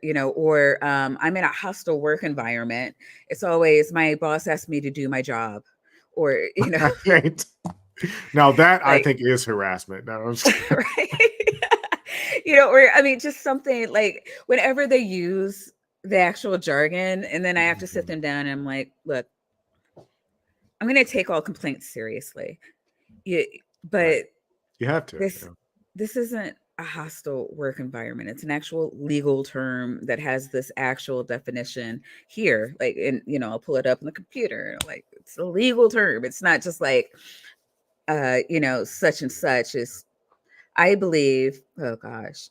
I'm in a hostile work environment, it's always my boss asked me to do my job, or, Right. Now that I like, think is harassment. No, right. Or I mean, just something like whenever they use the actual jargon, and then I have to sit Mhm. them down and I'm like, look, I'm going to take all complaints seriously. You, Right. but You have to. this Yeah. this isn't a hostile work environment. It's an actual legal term that has this actual definition here. Like, and I'll pull it up on the computer. Like, it's a legal term. It's not just like such and such is, I believe, oh gosh.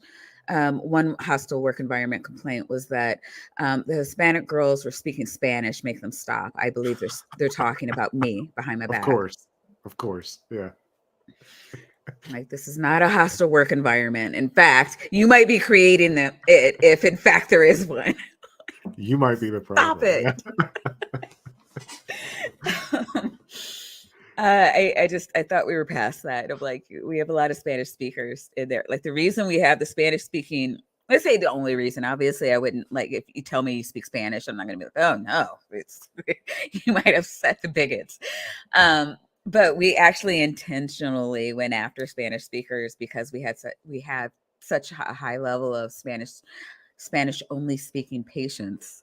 One hostile work environment complaint was that the Hispanic girls were speaking Spanish, make them stop. I believe they're talking about me behind my Of back. course. Of course. Yeah. Like, this is not a hostile work environment. In fact, you might be creating it if in fact there is one. You might be the Stop problem. Yeah. it. I thought we were past that. Of like, we have a lot of Spanish speakers in there. Like, the reason we have the Spanish speaking, let's say the only reason, obviously I wouldn't, like, if you tell me you speak Spanish, I'm not gonna be like, oh no, it's you might upset the bigots. But we actually intentionally went after Spanish speakers because we had such a high level of Spanish only speaking patients.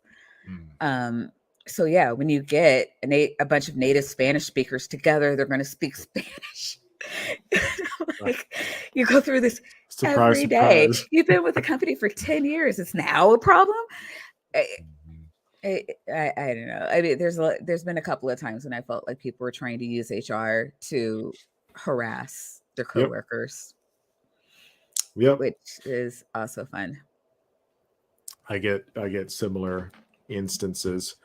Mm. Um, so yeah, when you get a bunch of native Spanish speakers together, they're going to speak Spanish. Right. Like, you go through this Surprise, every day. surprise. You've been with the company for 10 years. It's now a problem. I, Mhm. I don't know. I mean, there's been a couple of times when I felt like people were trying to use HR to harass their Yep. coworkers, Yep. which is also fun. I get similar instances.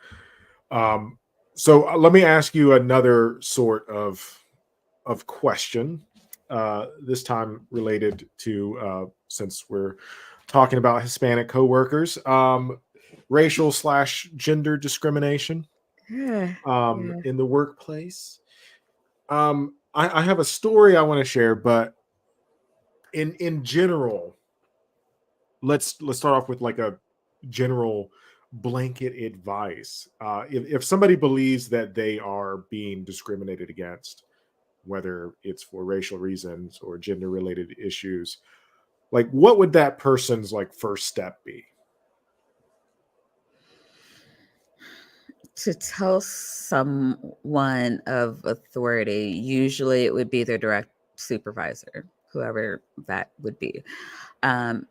Um, so let me ask you another sort of question. This time related to since we're talking about Hispanic coworkers, racial slash gender discrimination Yeah, yeah. in the workplace. I have a story I want to share, but in general, let's start off with like a general blanket advice. If somebody believes that they are being discriminated against, whether it's for racial reasons or gender related issues, like what would that person's like first step be? To tell someone of authority, usually it would be their direct supervisor, whoever that would be. Um,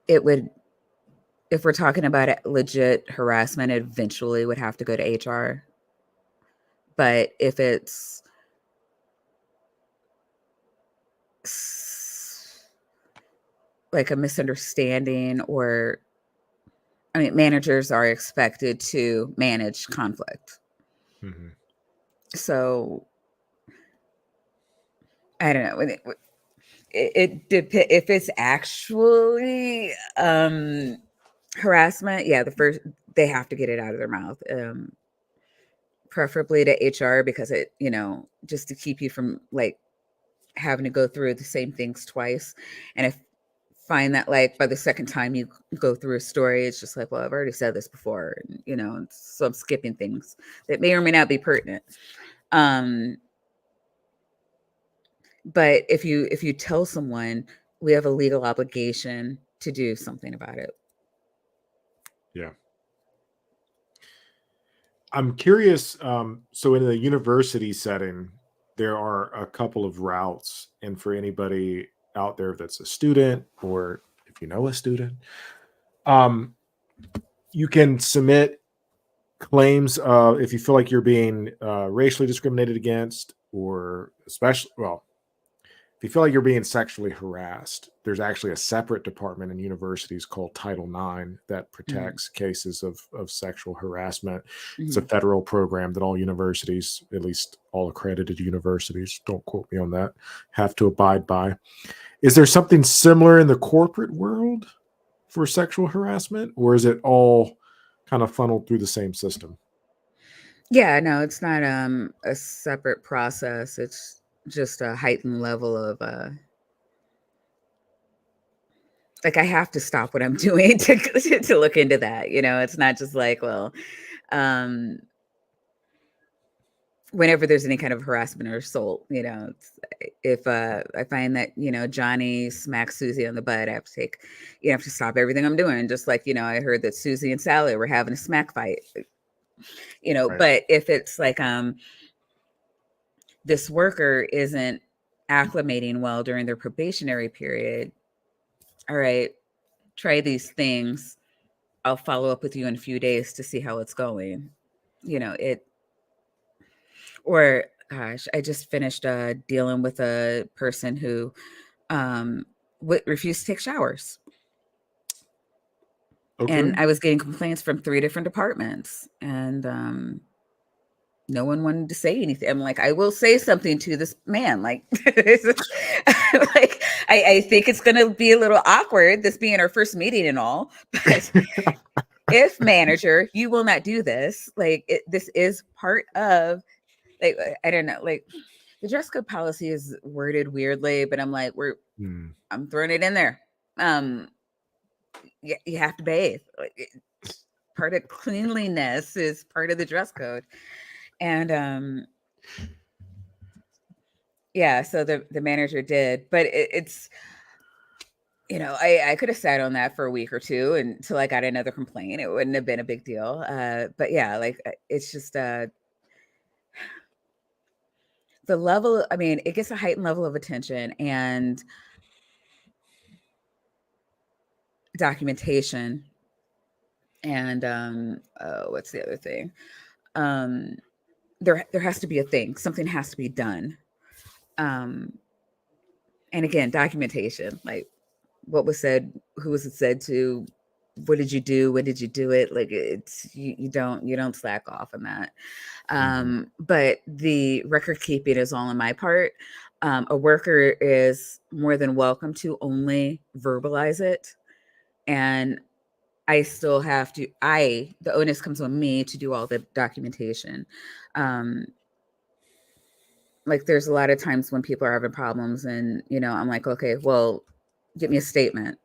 it would, if we're talking about it, legit harassment, it eventually would have to go to HR. But if it's like a misunderstanding, or, I mean, managers are expected to manage conflict. Mhm. So I don't know. It depends if it's actually harassment. Yeah, the first, they have to get it out of their mouth, preferably to HR, because just to keep you from like having to go through the same things twice. And if find that, like, by the second time you go through a story, it's just like, well, I've already said this before, and so I'm skipping things that may or may not be pertinent. Um, but if you tell someone, we have a legal obligation to do something about it. Yeah. I'm curious. So, in the university setting, there are a couple of routes. And for anybody out there that's a student, or if you know a student, um, you can submit claims if you feel like you're being racially discriminated against, or especially, well, if you feel like you're being sexually harassed, there's actually a separate department in universities called Title IX that Mhm, protects cases of sexual harassment. It's a mhm. federal program that all universities, at least all accredited universities, don't quote me on that, have to abide by. Is there something similar in the corporate world for sexual harassment, or is it all kind of funneled through the same system? Yeah, no, it's not a separate process. It's just a heightened level of like, I have to stop what I'm doing to look into that. It's not just like, well, um whenever there's any kind of harassment or assault, if I find that, Johnny smacks Susie on the butt, I have to have to stop everything I'm doing. Just like, I heard that Susie and Sally were having a smack fight, Right. but if it's like, this worker isn't acclimating well during their probationary period, all right, try these things. I'll follow up with you in a few days to see how it's going. Or gosh, I just finished dealing with a person who refused to take showers. Okay. And I was getting complaints from 3 different departments, and no one wanted to say anything. I'm like, I will say something to this man. Like, like I think it's going to be a little awkward, this being our first meeting and all, but if manager, you will not do this. Like, this is part of, like, I don't know, like the dress code policy is worded weirdly, but I'm like, I'm throwing it in there. You have to bathe. Like, part of cleanliness is part of the dress code. And yeah, so the manager did, but it's I could have sat on that for a week or two until I got another complaint. It wouldn't have been a big deal. But yeah, like, it's just the level. I mean, it gets a heightened level of attention and documentation. And what's the other thing? There has to be a thing. Something has to be done. And again, documentation. Like, what was said, who was it said to, what did you do, when did you do it? Like, it's you don't slack off on that. But the record keeping is all on my part. A worker is more than welcome to only verbalize it, and I still have to, the onus comes on me to do all the documentation. Like, there's a lot of times when people are having problems and, I'm like, okay, well, get me a statement.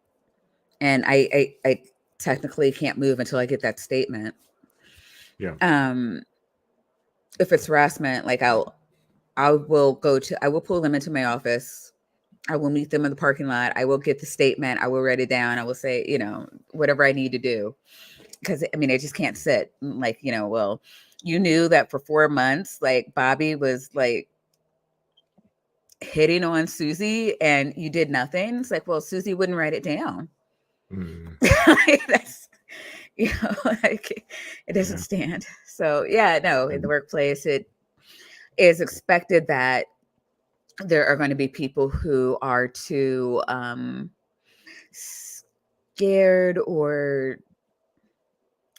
And I technically can't move until I get that statement. Yeah. If it's harassment, like, I will pull them into my office. I will meet them in the parking lot. I will get the statement. I will write it down. I will say, whatever I need to do. Because, I mean, I just can't sit. Like, well, you knew that for 4 months, like, Bobby was, like, hitting on Susie and you did nothing. It's like, well, Susie wouldn't write it down. That's, like, it doesn't stand. So, yeah, no, in the workplace, it is expected that there are going to be people who are too scared, or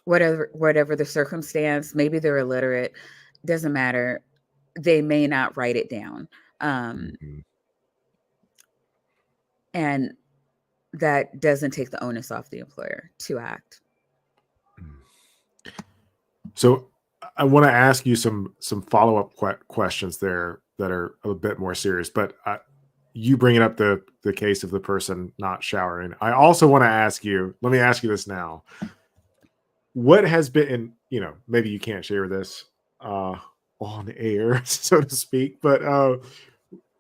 whatever the circumstance. Maybe they're illiterate, doesn't matter, they may not write it down. And that doesn't take the onus off the employer to act. So I want to ask you some follow-up questions there that are a bit more serious, but you bringing up the case of the person not showering, I also want to ask you, let me ask you this now. What has been, maybe you can't share this on air, so to speak, but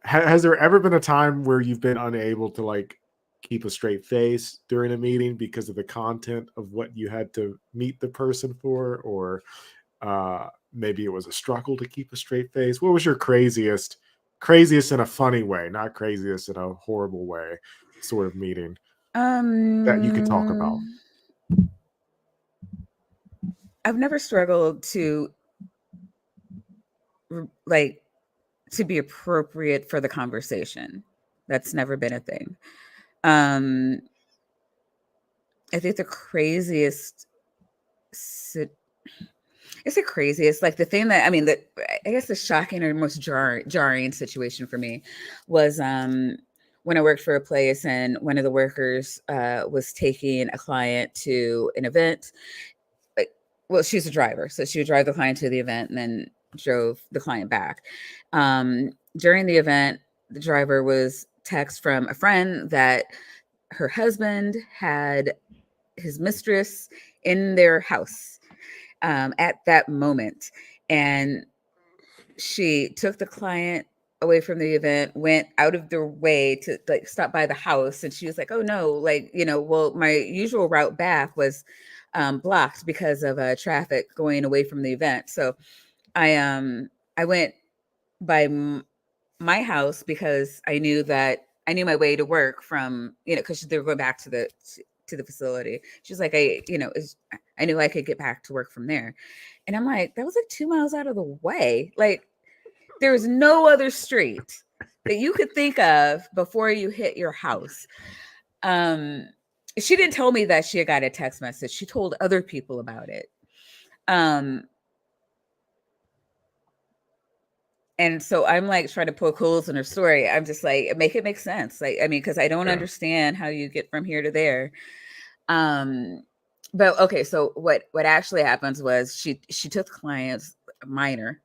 has there ever been a time where you've been unable to, like, keep a straight face during a meeting because of the content of what you had to meet the person for, or maybe it was a struggle to keep a straight face? What was your craziest in a funny way, not craziest in a horrible way, sort of meeting that you could talk about? I've never struggled to, like, to be appropriate for the conversation. That's never been a thing. I think the craziest, like, the thing that, I mean, that I guess the shocking or most jarring situation for me was when I worked for a place and one of the workers was taking a client to an event. Well, she's a driver, so she would drive the client to the event and then drove the client back. During the event, the driver was text from a friend that her husband had his mistress in their house at that moment. And She took the client away from the event, went out of their way to like stop by the house, and she was like, "Oh no, like well, my usual route back was blocked because of traffic going away from the event." So I went by my house because I knew my way to work from because they were going back to the facility. She's like, I knew I could get back to work from there, and I'm like, that was like 2 miles out of the way, like. There's no other street that you could think of before you hit your house. Um, she didn't tell me that she had got a text message. She told other people about it. Um, and so I'm like trying to poke holes in her story. I'm just like, make it make sense. Like, I mean, because I don't Yeah. understand how you get from here to there. Um, but okay, so what actually happens was she took the client's minor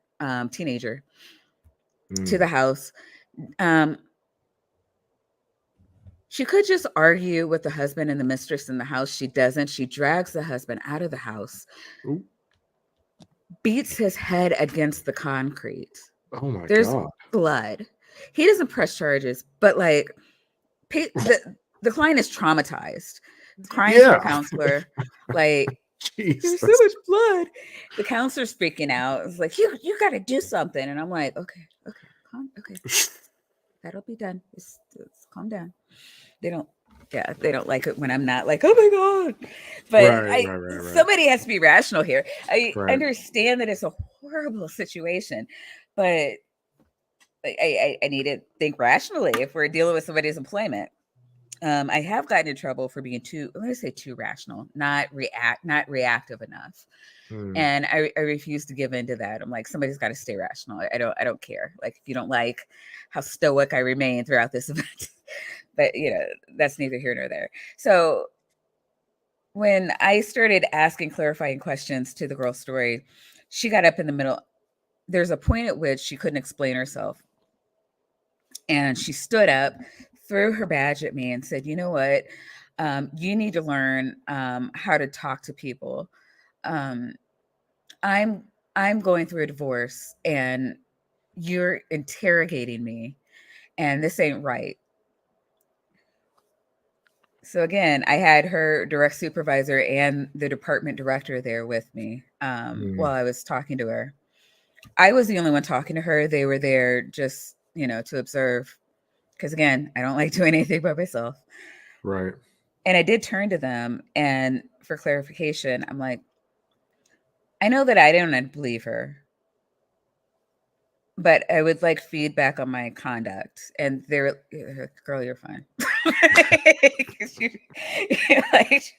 teenager to Mm. the house. Um, She could just argue with the husband and the mistress in the house. She doesn't. She drags the husband out of the house, Ooh. beats his head against the concrete. Oh my There's God. blood. He doesn't press charges, but like the client is traumatized, crying to the Yeah. counselor, like Jeez. there's so much blood. The counselor's freaking out. It's like you got to do something, and I'm like, okay, okay, that'll be done. Just calm down. They don't yeah, they don't like it when I'm not like, "Oh my god." But Right, I right, right, right. somebody has to be rational here. I Right. understand that it's a horrible situation, but I need to think rationally if we're dealing with somebody's employment. I have gotten in trouble for being I'm going to say too rational, not reactive enough. Mm. And I refuse to give in to that. I'm like, somebody's got to stay rational. I don't care. Like if you don't like how stoic I remain throughout this event, but that's neither here nor there. So when I started asking clarifying questions to the girl's story, she got up in the middle. There's a point at which she couldn't explain herself. And she stood up, threw her badge at me, and said, "You know what? You need to learn how to talk to people. Um, I'm I'm going through a divorce, and you're interrogating me, and this ain't right." So again, I had her direct supervisor and the department director there with me Mm. while I was talking to her. I was the only one talking to her. They were there just, to observe. Because again, I don't like doing anything by myself. Right. And I did turn to them and for clarification, I'm like, I know that I didn't believe her, but I would like feedback on my conduct. And they're girl, you're fine. 'Cause like,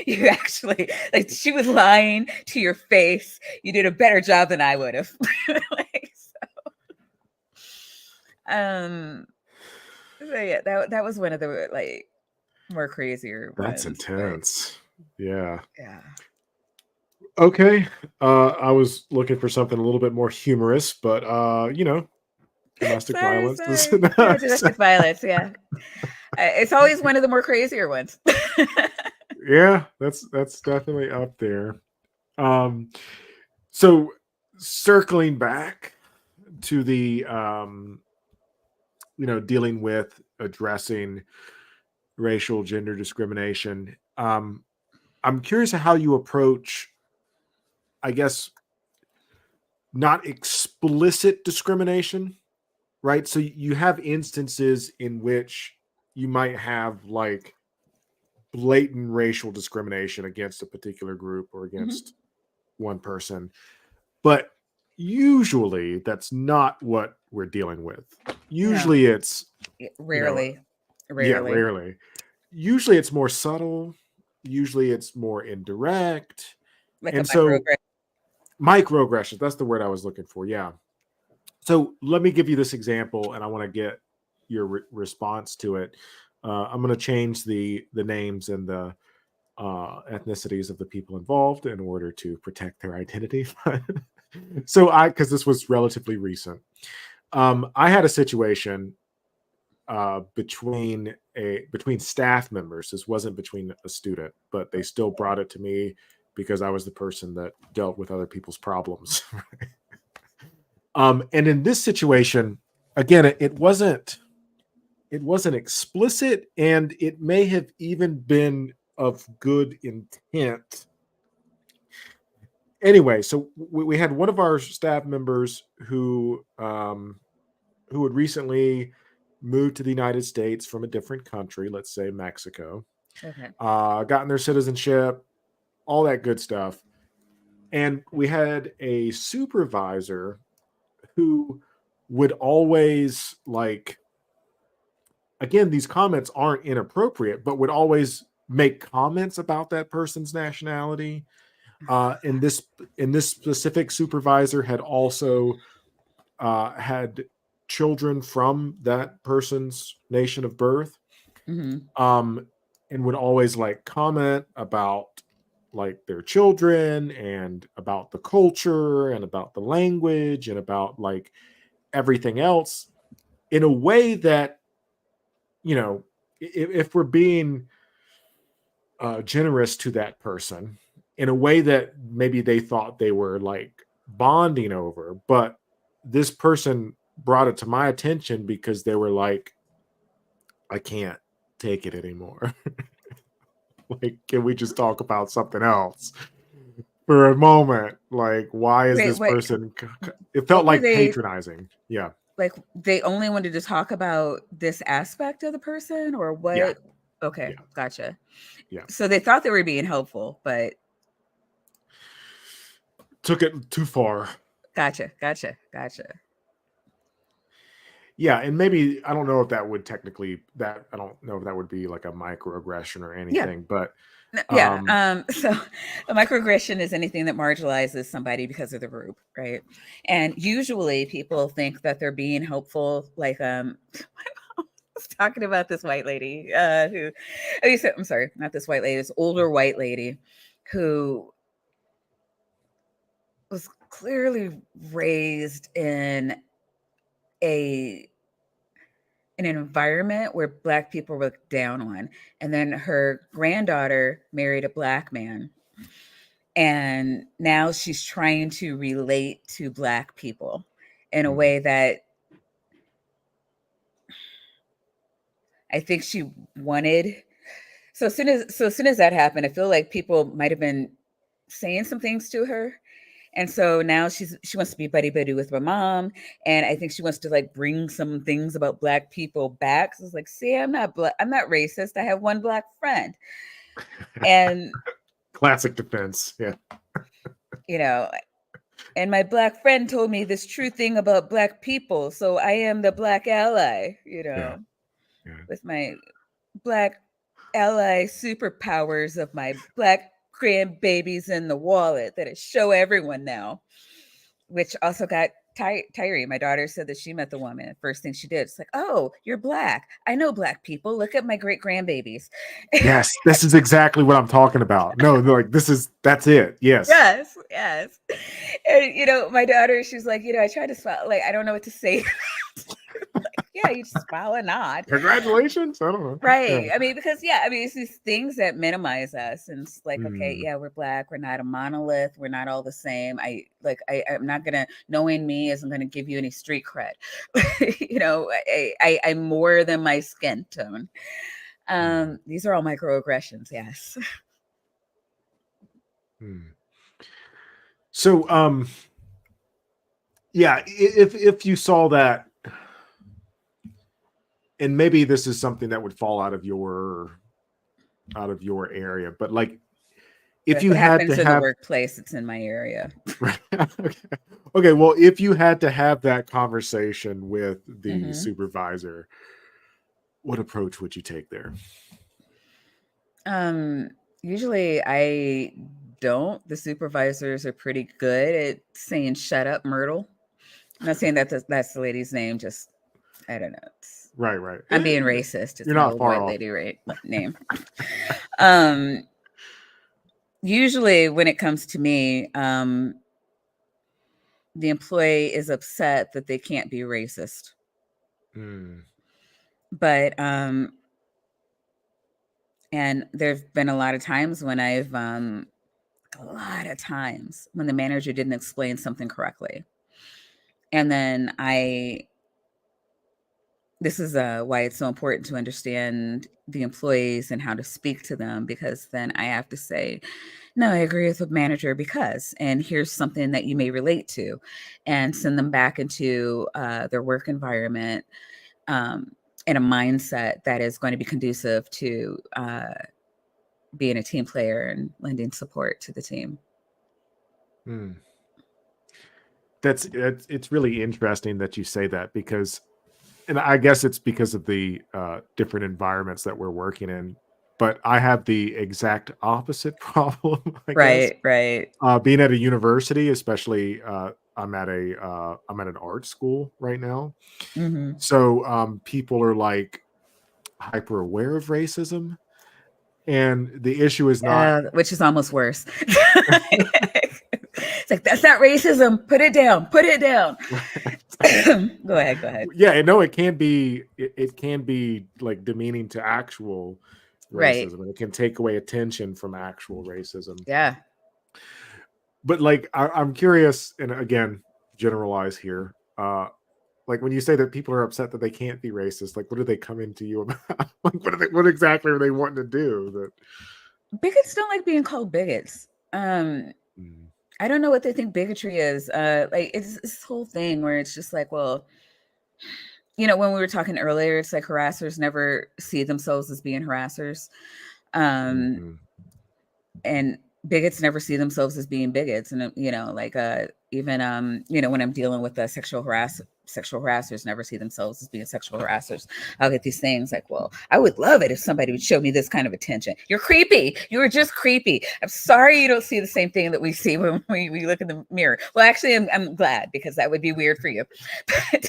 you actually like she was lying to your face. You did a better job than I would have. Like, um, so yeah, that was one of the like more crazier That's ones, but intense. Yeah. yeah. Okay. I was looking for something a little bit more humorous, but domestic Sorry, violence is sorry. Yeah, domestic violence. Yeah, it's always one of the more crazier ones. yeah, that's definitely up there. Um, so circling back to the dealing with addressing racial gender discrimination. I'm curious how you approach, I guess, not explicit discrimination, right? So you have instances in which you might have like blatant racial discrimination against a particular group or Mhm. against one person, but usually that's not what we're dealing with. No, Usually it's, you know, rarely, yeah, rarely. rarely. Usually it's more subtle, usually it's more indirect. Like a And so microaggression. microaggressions, that's the word I was looking for. Yeah. So let me give you this example, and I want to get your response to it. I'm going to change the names and the ethnicities of the people involved in order to protect their identity. So because this was relatively recent, I had a situation between staff members. This wasn't between a student, but they still brought it to me because I was the person that dealt with other people's problems. And in this situation, again, it wasn't explicit, and it may have even been of good intent. Anyway, so we had one of our staff members who had recently moved to the United States from a different country, let's say Mexico, Okay. gotten their citizenship, all that good stuff. And we had a supervisor who would always, like, again, these comments aren't inappropriate, but would always make comments about that person's nationality. In this specific supervisor had also had children from that person's nation of birth, Hmm. um, and would always like comment about like their children and about the culture and about the language and about like everything else in a way that, you know, if we're being generous to that person, in a way that maybe they thought they were like bonding over, but this person brought it to my attention because they were like, I can't take it anymore. Like, can we just talk about something else for a moment? Like, why is Wait, this what? person? It felt What were like they patronizing. Yeah, like? They only wanted to talk about this aspect of the person, or yeah, what? Okay, yeah, gotcha. yeah. So they thought they were being helpful, but Took it too far. gotcha. Yeah, and maybe I don't know if that would technically that I don't know if that would be like a microaggression or Yeah, anything, but yeah. um So a microaggression is anything that marginalizes somebody because of the group, right? And usually people think that they're being helpful. Like, I was talking about this white lady who, oh, you said, I'm sorry, not this white lady, this older white lady who was clearly raised in a an environment where black people were looked down on, and then her granddaughter married a black man, and now she's trying to relate to black people in a mhm, way that I think she wanted. So as soon as that happened, I feel like people might have been saying some things to her. And so now she wants to be buddy buddy with my mom, and I think she wants to like bring some things about black people back. So it's like, see, I'm not racist. I have one black friend, and classic defense. Yeah, you know, and my black friend told me this true thing about black people, so I am the black ally. yeah, yeah. With my black ally superpowers of my black grandbabies in the wallet that I show everyone now, which also got Tyree. My daughter said that she met the woman. The first thing she did, it's like, oh, you're black. I know black people. Look at my great grandbabies. Yes, this is exactly what I'm talking about. No, like that's it. Yes. Yes, yes. And my daughter, she's like, I try to smile, like I don't know what to say. Like, yeah, you just smile and nod. Congratulations. I don't know. Yeah. Right. I mean, because yeah, I mean, it's these things that minimize us, and it's like, okay, Mm, yeah, we're black, we're not a monolith, we're not all the same. I'm not gonna knowing me isn't gonna give you any street cred. I'm more than my skin tone. mm, These are all microaggressions. Yes. mm. So, yeah, if you saw that, and maybe this is something that would fall out of your area, but like if If you it had to happens in the have workplace, it's in my area. okay. Okay, well, if you had to have that conversation with the Hmm. supervisor, what approach would you take there? Um, Usually I don't. The supervisors are pretty good at saying "shut up, Myrtle." I'm not saying that that's the lady's name. Just I don't know. Right, right. I'm being racist. It's You're my not old far white off. lady name. Um, Usually when it comes to me, the employee is upset that they can't be racist. Mm, But and there's been a lot of times when a lot of times when the manager didn't explain something correctly. And then this is why it's so important to understand the employees and how to speak to them, because then I have to say, no, I agree with the manager because, and here's something that you may relate to, and send them back into their work environment um, in a mindset that is going to be conducive to being a team player and lending support to the team. Hmm. It's really interesting that you say that, because, and I guess it's because of the different environments that we're working in. But I have the exact opposite problem, I guess. Right, right. Being at a university, especially, I'm at an art school right now. Hmm. So people are like hyper aware of racism, and the issue is not. Which is almost worse. It's like, that's not racism. Put it down. Put it down. Go ahead. Go ahead. Yeah, no, it can be like demeaning to actual Right. racism, and it can take away attention from actual racism. Yeah. But like, I'm curious, and again, generalize here. Like when you say that people are upset that they can't be racist, like what do they come into you about? Like what exactly are they wanting to do? That Bigots don't like being called bigots. Um, mm, I don't know what they think bigotry is. Like it's this whole thing where it's just like, well, when we were talking earlier, it's like harassers never see themselves as being harassers. Um, mhm. and bigots never see themselves as being bigots. And, like, even, when I'm dealing with sexual harassers never see themselves as being sexual harassers. I'll get these things like, well, I would love it if somebody would show me this kind of attention. You're creepy. You were just creepy. I'm sorry you don't see the same thing that we see when we look in the mirror. Well, actually, I'm glad, because that would be weird for you. But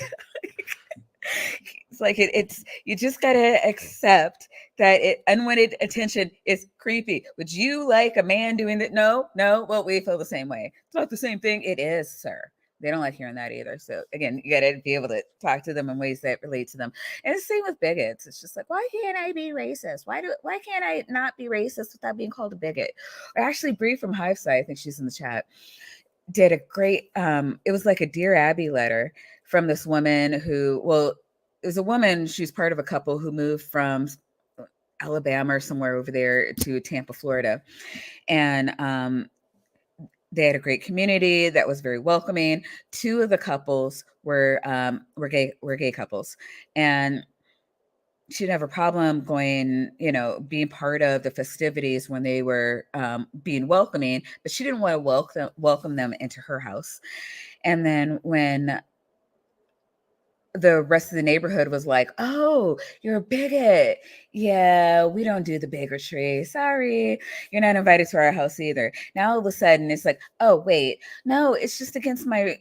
it's like it's you just gotta accept that unwanted attention is creepy. Would you like a man doing that? No, no. Well, we feel the same way. It's not the same thing. It is, sir. They don't like hearing that either. So again, you gotta be able to talk to them in ways that relate to them. And the same with bigots. It's just like, why can't I be racist? Why can't I not be racist without being called a bigot? Or actually, Bree from Hiveside, I think she's in the chat, did a great it was like a Dear Abby letter from this woman who, well, it was a woman, she's part of a couple who moved from Alabama or somewhere over there to Tampa, Florida. And they had a great community that was very welcoming. Two of the couples were gay couples. And she didn't have a problem going, being part of the festivities when they were being welcoming, but she didn't want to welcome them into her house. And then when the rest of the neighborhood was like, "Oh, you're a bigot. Yeah, we don't do the bigotry. Sorry, you're not invited to our house either." Now all of a sudden it's like, "Oh, wait, no, it's just against my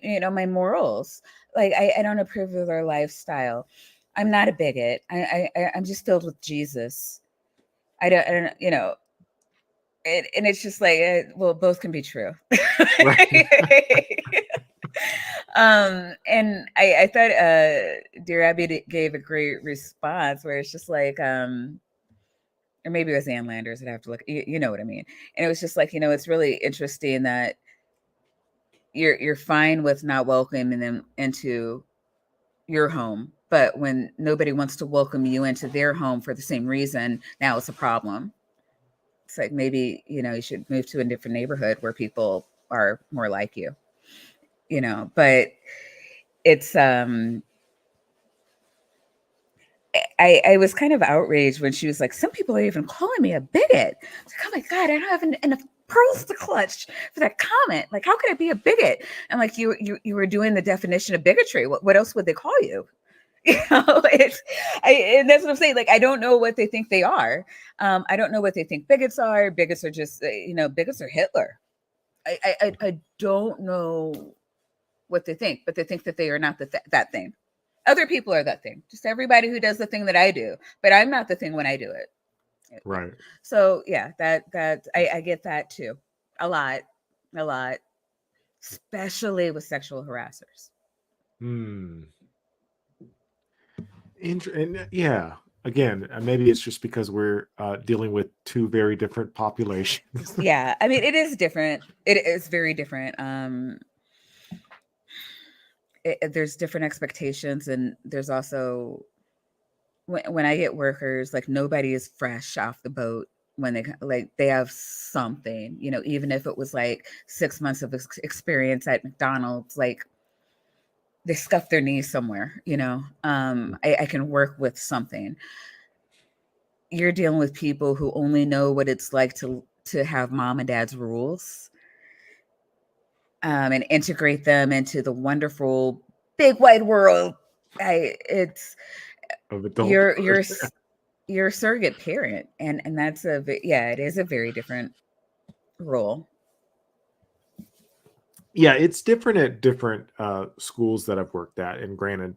morals. Like I don't approve of their lifestyle. I'm not a bigot. I'm just filled with Jesus. I don't, and it's just like, well, both can be true." Right. And I thought Dear Abby gave a great response where it's just like, or maybe it was Ann Landers. I'd have to look. You know what I mean? And it was just like, it's really interesting that you're fine with not welcoming them into your home, but when nobody wants to welcome you into their home for the same reason, now it's a problem. It's like, maybe you should move to a different neighborhood where people are more like you. But it's I was kind of outraged when she was like, some people are even calling me a bigot. It's like, oh my God, I don't have enough pearls to clutch for that comment. Like, how could I be a bigot? And like, you were doing the definition of bigotry. What else would they call you? And that's what I'm saying. Like, I don't know what they think they are. I don't know what they think bigots are. Bigots are just, bigots are Hitler. I don't know what they think, but they think that they are not that thing. Other people are that thing. Just everybody who does the thing that I do, but I'm not the thing when I do it. Right. So yeah, that I get that too, a lot, a lot, especially with sexual harassers. Hmm. And yeah, again, maybe it's just because we're dealing with two very different populations. Yeah, I mean, it is different. It is very different. there's different expectations, and there's also when I get workers, like nobody is fresh off the boat when like they have something, even if it was like 6 months of experience at McDonald's, like they scuff their knees somewhere, I can work with something. You're dealing with people who only know what it's like to have mom and dad's rules, and integrate them into the wonderful big wide world. It's of you're adulthood. you're you're a surrogate parent, and that's it is a very different role. Yeah, it's different at different schools that I've worked at. And granted,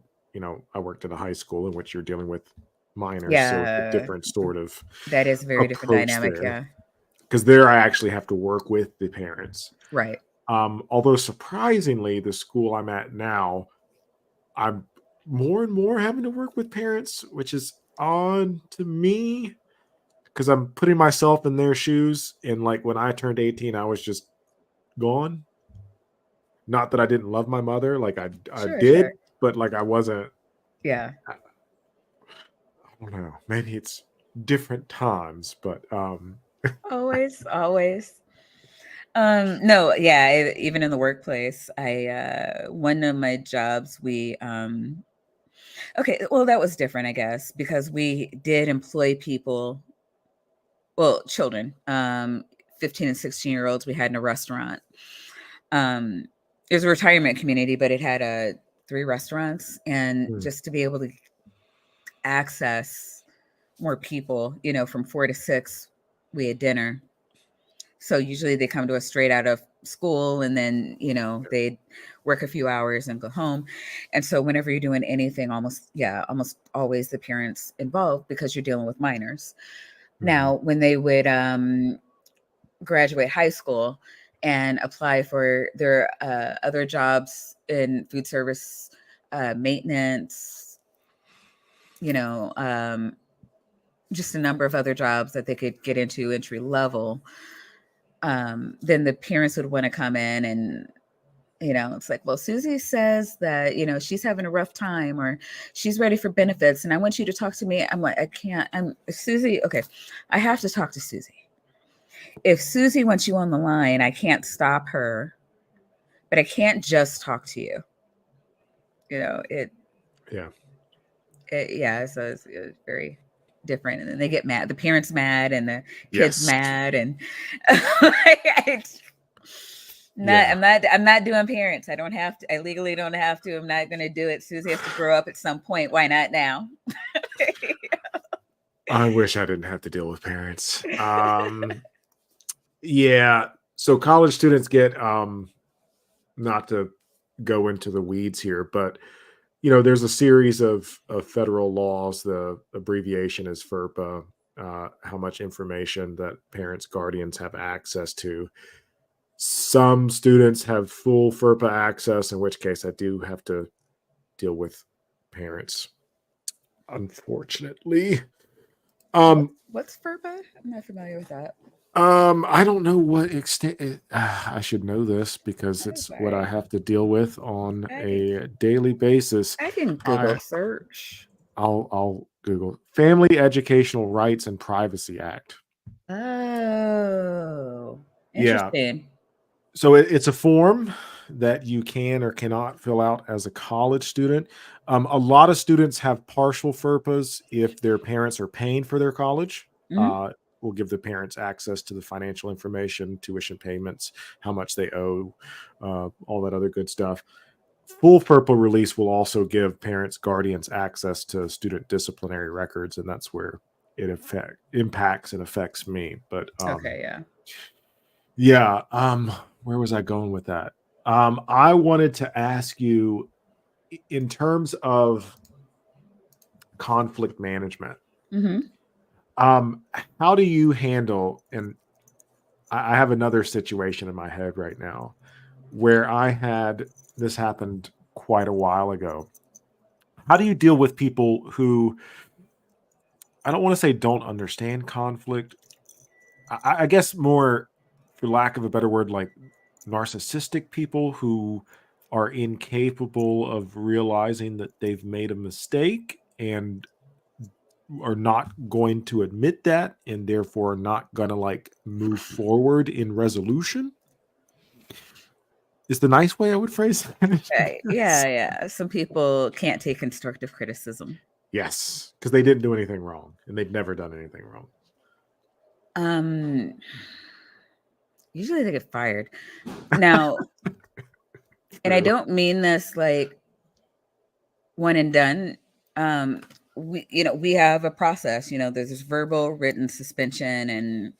I worked at a high school in which you're dealing with minors, so it's a Yeah, different sort of that is a very different approach dynamic. there. Yeah, Because there I actually have to work with the parents. right. Although surprisingly, the school I'm at now, I'm more and more having to work with parents, which is odd to me because I'm putting myself in their shoes. And like when I turned 18, I was just gone. Not that I didn't love my mother, like I Sure, sure. did, but like I wasn't. Yeah, I don't know. Maybe it's different times, but always, always. No, yeah, even in the workplace, one of my jobs, okay, well, that was different, I guess, because we did employ people, well, children, 15 and 16-year-olds we had in a restaurant. Um, it was a retirement community, but it had 3 restaurants, and hmm, just to be able to access more people, from 4 to 6, we had dinner. So usually they come to us straight out of school, and then, they'd work a few hours and go home. And so whenever you're doing anything, almost always the parents involved, because you're dealing with minors. mhm, Now, when they would graduate high school and apply for their other jobs in food service, maintenance, you know, um, just a number of other jobs that they could get into entry level, then the parents would want to come in and, it's like, well, Susie says that, she's having a rough time, or she's ready for benefits, and I want you to talk to me. I'm like, I can't. I'm Susie. Okay, I have to talk to Susie. If Susie wants you on the line, I can't stop her, but I can't just talk to you. You know, it, yeah, yeah, so it's very different. And then they get mad, the parents mad, and the kids yes, mad, and it's not. yeah. I'm not doing parents. I don't have to. I legally don't have to. I'm not going to do it. Susie has to grow up at some point. Why not now? I wish I didn't have to deal with parents. Yeah. So college students get not to go into the weeds here, but there's a series of federal laws. The abbreviation is FERPA. How much information that parents, guardians have access to. Some students have full FERPA access, in which case I do have to deal with parents, unfortunately. Um, What's FERPA? I'm not familiar with that. I don't know what extent I should know this because I'm it's what I sorry. have to deal with on I can, a daily basis. I can Google I search. I'll Google Family Educational Rights and Privacy Act. Oh, Yeah, interesting. so it's a form that you can or cannot fill out as a college student. A lot of students have partial FERPAs if their parents are paying for their college. Hmm. Uh, will give the parents access to the financial information, tuition payments, how much they owe, all that other good stuff. Full FERPA release will also give parents, guardians access to student disciplinary records, and that's where it impacts and affects me. But Okay, yeah. yeah, where was I going with that? I wanted to ask you in terms of conflict management, Hmm. um, how do you handle, and I have another situation in my head right now where I had this happened quite a while ago. How do you deal with people who, I don't want to say don't understand conflict? I guess more, for lack of a better word, like narcissistic people who are incapable of realizing that they've made a mistake and are not going to admit that and therefore not going to like move forward in resolution is the nice way I would phrase Right. it. Yeah, yeah. Some people can't take constructive criticism. Yes, because they didn't do anything wrong and they've never done anything wrong. Um, Usually they get fired. Now, and I True. don't mean this like one and done. Um, we have a process. There's this verbal, written suspension, and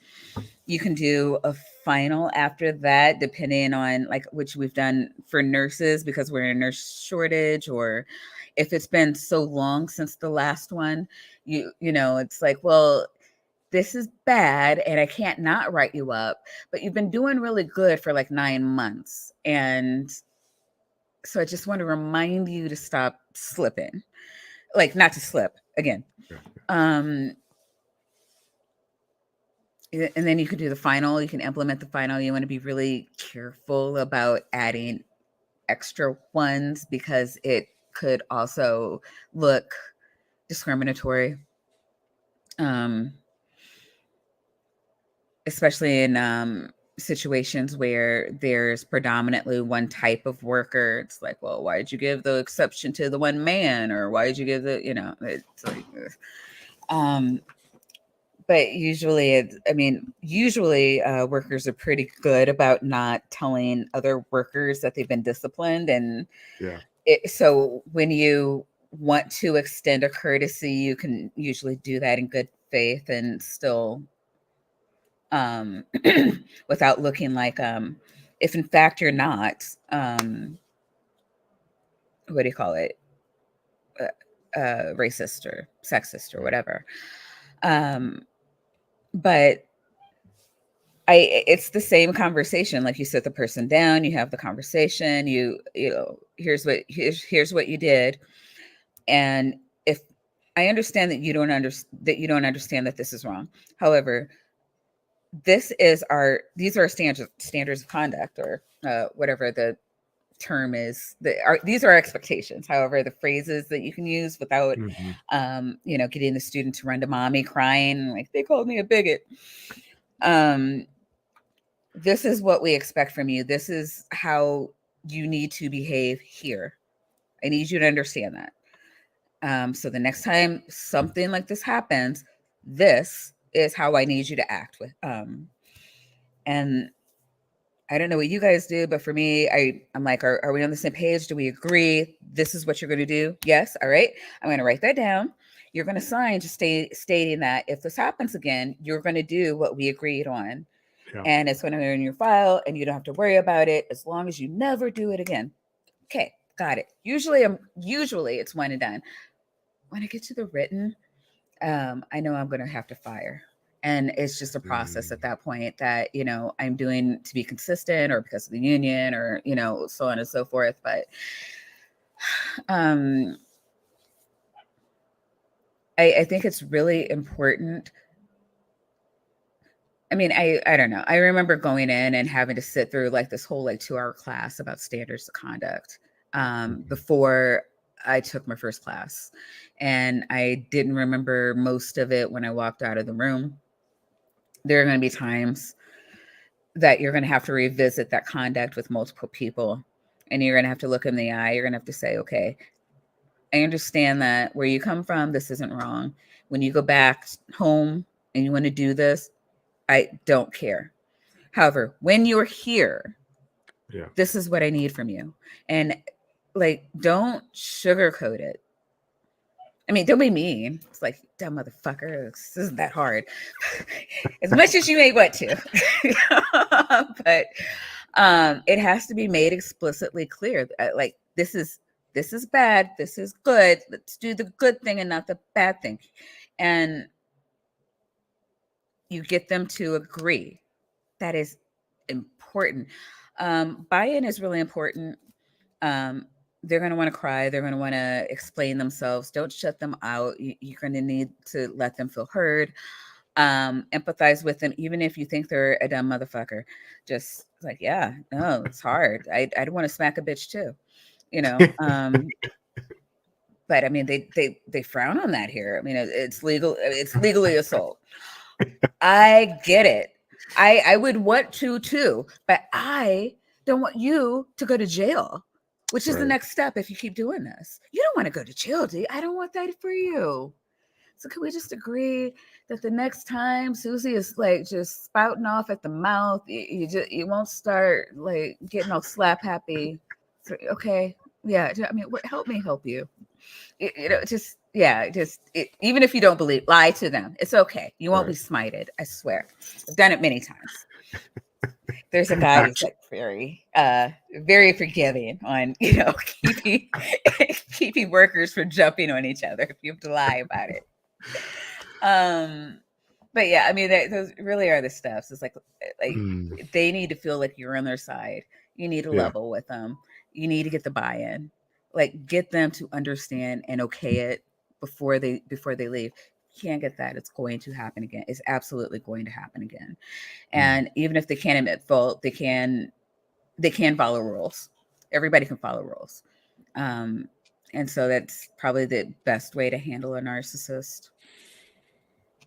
you can do a final after that, depending on like which we've done for nurses because we're in a nurse shortage, or if it's been so long since the last one, it's like, well, this is bad and I can't not write you up, but you've been doing really good for like 9 months. And so I just want to remind you to stop slipping, like not to slip again. Yeah. Um, and then you can do the final, you can implement the final. You want to be really careful about adding extra ones because it could also look discriminatory. Um, Especially in situations where there's predominantly one type of worker. It's like, well, why did you give the exception to the one man, or why did you give it's like um but usually workers are pretty good about not telling other workers that they've been disciplined. And Yeah. so when you want to extend a courtesy, you can usually do that in good faith and still um, without looking like, if in fact you're not, what do you call it, racist or sexist or Yeah. whatever. Um, but it's the same conversation. Like, you sit the person down, you have the conversation, here's what you did. And if I understand that you don't understand that this is wrong. However, these are our standards of conduct, or whatever the term is. These are our expectations. However, the phrases that you can use without Mm-hmm. getting the student to run to mommy crying like they called me a bigot. um this is what we expect from you. This is how you need to behave here. I need you to understand that. So the next time something like this happens, this is how I need you to act with. And I don't know what you guys do, but for me, I'm like, are we on the same page? Do we agree? This is what you're going to do? Yes. All right. I'm going to write that down. You're going to sign to stating that if this happens again, you're going to do what we agreed on. Yeah. And it's going to be in your file and you don't have to worry about it as long as you never do it again. Okay. Got it. Usually it's one and done. When I get to the written, I know I'm going to have to fire. And it's just a process at Mm. that point that, I'm doing to be consistent or because of the union or, so on and so forth. But um, I think it's really important. I mean, I don't know. I remember going in and having to sit through like this whole like 2-hour class about standards of conduct Mhm. before I took my first class. And I didn't remember most of it when I walked out of the room. There are going to be times that you're going to have to revisit that conduct with multiple people, and you're going to have to look in the eye. You're going to have to say, okay, I understand that where you come from, this isn't wrong. When you go back home and you want to do this, I don't care. However, when you're here, Yeah. this is what I need from you. And like, don't sugarcoat it. I mean, don't be mean. It's like, dumb motherfucker. This isn't that hard. As much as you may want to. But it has to be made explicitly clear. Like, this is bad. This is good. Let's do the good thing and not the bad thing. And you get them to agree. That is important. Buy-in is really important. Um, they're going to want to cry. They're going to want to explain themselves. Don't shut them out. You're going to need to let them feel heard. Empathize with them, even if you think they're a dumb motherfucker. Just It's like, yeah, no, it's hard. I'd want to smack a bitch too, you know. But I mean, they frown on that here. I mean, it's legal. It's legally assault. I get it. I would want to too, but I don't want you to go to jail, which is the Right. next step if you keep doing this. You don't want to go to jail, do you? I don't want that for you. So can we just agree that the next time Susie is like just spouting off at the mouth, you won't start like getting all slap happy. So, okay, yeah. I mean, help me help you. Just yeah, even if you don't believe, lie to them. It's okay. You won't be Right. smited. I swear. I've done it many times. There's a guy who's Actually, like very forgiving on keeping keeping workers from jumping on each other if you have to lie about it. Um, but yeah, I mean, those really are the steps. It's like mm, they need to feel like you're on their side. You need to yeah. level with them. You need to get the buy-in. Like get them to understand and okay it before they leave. You can't get that. It's going to happen again. It's absolutely going to happen again. Mm, And even if they can't admit fault, they can follow rules. Everybody can follow rules. Um, and so that's probably the best way to handle a narcissist.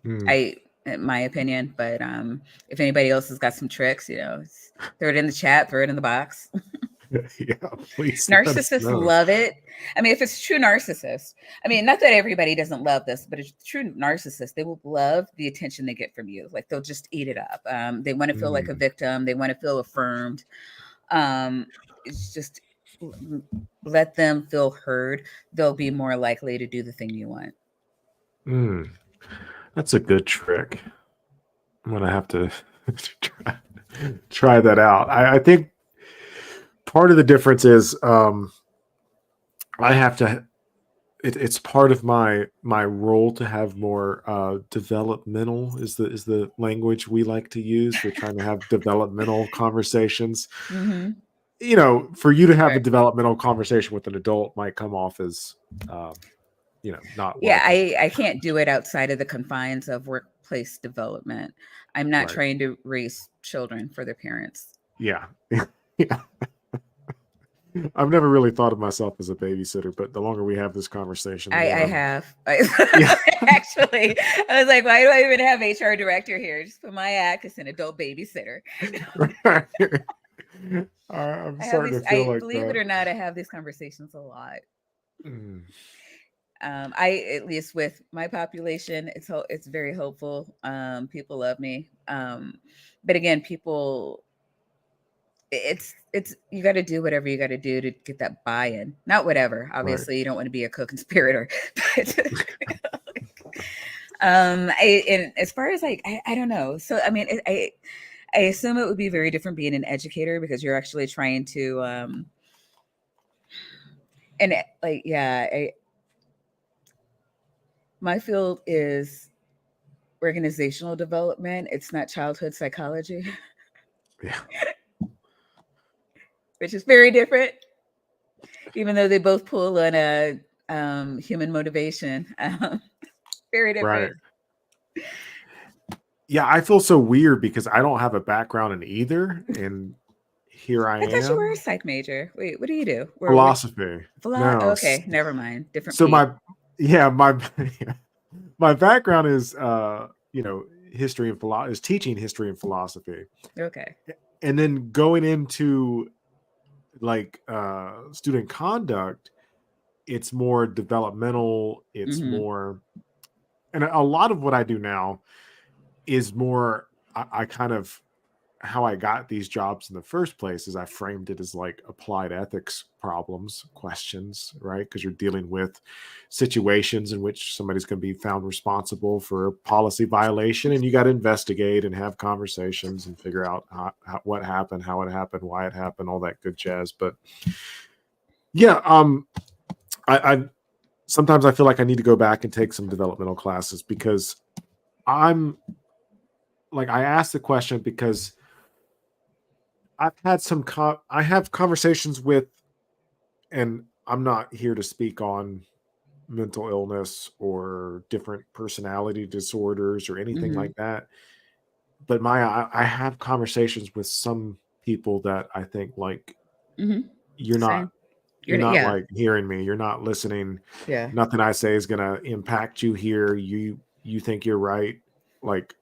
mm. I in my opinion, but if anybody else has got some tricks, throw it in the chat, throw it in the box. Yeah, please let us Narcissists know. love it. I mean, if it's true narcissist, I mean, not that everybody doesn't love this, but it's true narcissist. They will love the attention they get from you. Like they'll just eat it up. They want to feel like a Mm, victim. They want to feel affirmed. It's just let them feel heard. They'll be more likely to do the thing you want. mm. That's a good trick. I'm gonna have to try, try that out. I think part of the difference is I have to. It's part of my role to have more developmental is the language we like to use. We're trying to have developmental conversations. Mm-hmm. For you to have a Right. developmental conversation with an adult might come off as um, not Yeah, welcome. I can't do it outside of the confines of workplace development. I'm not Right. trying to raise children for their parents. Yeah. Yeah. I've never really thought of myself as a babysitter, but the longer we have this conversation, the I more I'm. have. Yeah. Actually, I was like, why do I even have HR director here? Just put Maya Adkisson, adult babysitter. Right. I'm I have starting these. to feel I like believe it that. or not, I have these conversations a lot. Mm, I at least with my population, it's very hopeful. People love me. But again, people it's you got to do whatever you got to do to get that buy-in. Not whatever. right. Obviously, you don't want to be a co-conspirator. But and as far as like I don't know. So I mean, I assume it would be very different being an educator because you're actually trying to and like yeah, my field is organizational development. It's not childhood psychology, Yeah. which is very different. Even though they both pull on a human motivation, very Right. different. Yeah, I feel so weird because I don't have a background in either, and here I I thought you were a am. psych major. Wait, what do you do? Where which Philosophy. philo- No. Okay, never mind. Different So Pete. my background is history and is teaching history and philosophy, Okay. and then going into like student conduct, it's more developmental. It's Mm-hmm. more, and a lot of what I do now is more. I kind of how I got these jobs in the first place is I framed it as like applied ethics problems, questions, right? Because you're dealing with situations in which somebody's going to be found responsible for a policy violation, and you got to investigate and have conversations and figure out what happened, how it happened, why it happened, all that good jazz. But yeah, I sometimes I feel like I need to go back and take some developmental classes because I'm like I asked the question because I've had I have conversations with, and I'm not here to speak on mental illness or different personality disorders or anything Mm-hmm. like that. But I have conversations with some people that I think like Hmm. you're not Same. You're not, yeah, like hearing me. You're not listening. yeah. Nothing I say is gonna impact you here. You think you're right. Like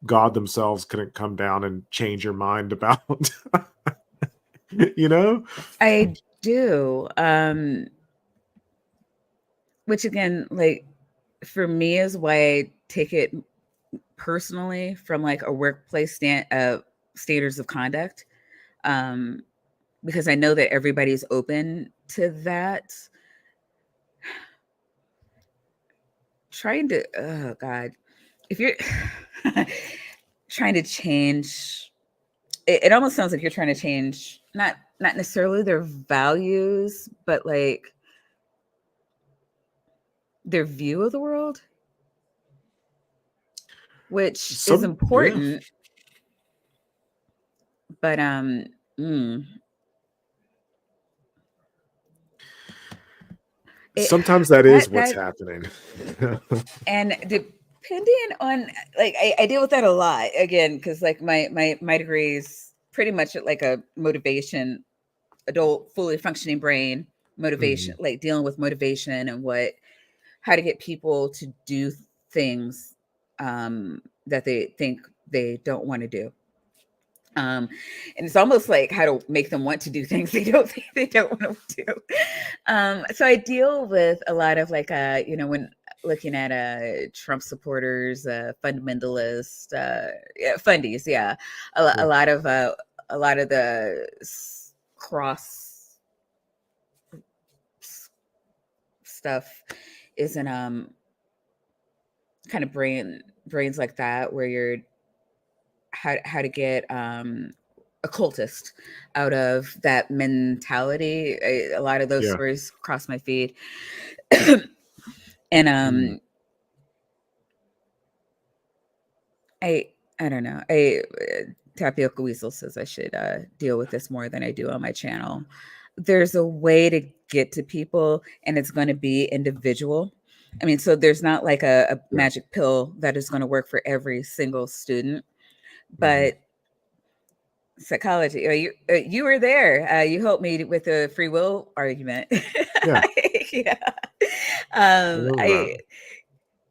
God themselves couldn't come down and change your mind about you know? I do. Which again, like for me is why I take it personally from like a workplace standards of conduct. Um, because I know that everybody's open to that. Trying to, oh God, if you're trying to change, it almost sounds like you're trying to change not necessarily their values, but like their view of the world, which is Some yeah. important. But mm, it, Sometimes that is what's that happening. and depending on like I deal with that a lot again because like my degree is pretty much like a motivation adult fully functioning brain motivation Mhm. like dealing with motivation and what how to get people to do things that they think they don't want to do. Um, and it's almost like how to make them want to do things they don't think they don't want to do. So I deal with a lot of like, when looking at Trump supporters, fundamentalists, yeah, fundies, yeah, Yeah. a lot of the cross stuff isn't kind of brains like that where you're how to get occultist out of that mentality. A lot of those Yeah. stories cross my feed, and Mm. I I don't know. I Tapioca Weasel says I should deal with this more than I do on my channel. There's a way to get to people, and it's going to be individual. I mean, so there's not like a Yeah. magic pill that is going to work for every single student, Mhm. but psychology. You were there. You helped me with the free will argument. Yeah. Yeah. I I remember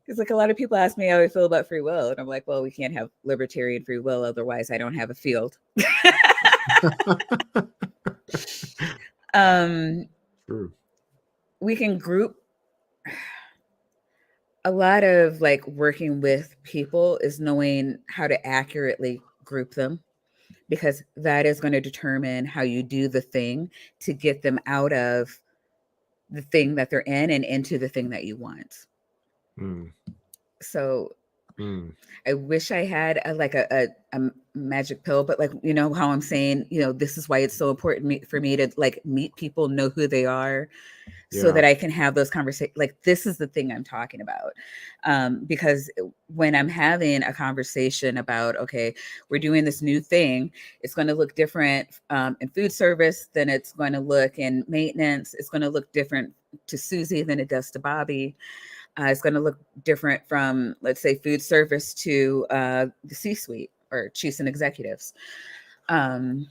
It's like a lot of people ask me how I feel about free will, and I'm like, well, we can't have libertarian free will, otherwise I don't have a field. that. um, True. we can group a lot of like working with people is knowing how to accurately group them because that is going to determine how you do the thing to get them out of the thing that they're in and into the thing that you want. Mm. So Mm. I wish I had a magic pill, but like you know how I'm saying, this is why it's so important for me to like meet people, know who they are, so Yeah. that I can have those conversations. Like this is the thing I'm talking about, because when I'm having a conversation about okay, we're doing this new thing, it's going to look different in food service than it's going to look in maintenance. It's going to look different to Susie than it does to Bobby. It's going to look different from, let's say, food service to the C-suite or chiefs and executives. Um,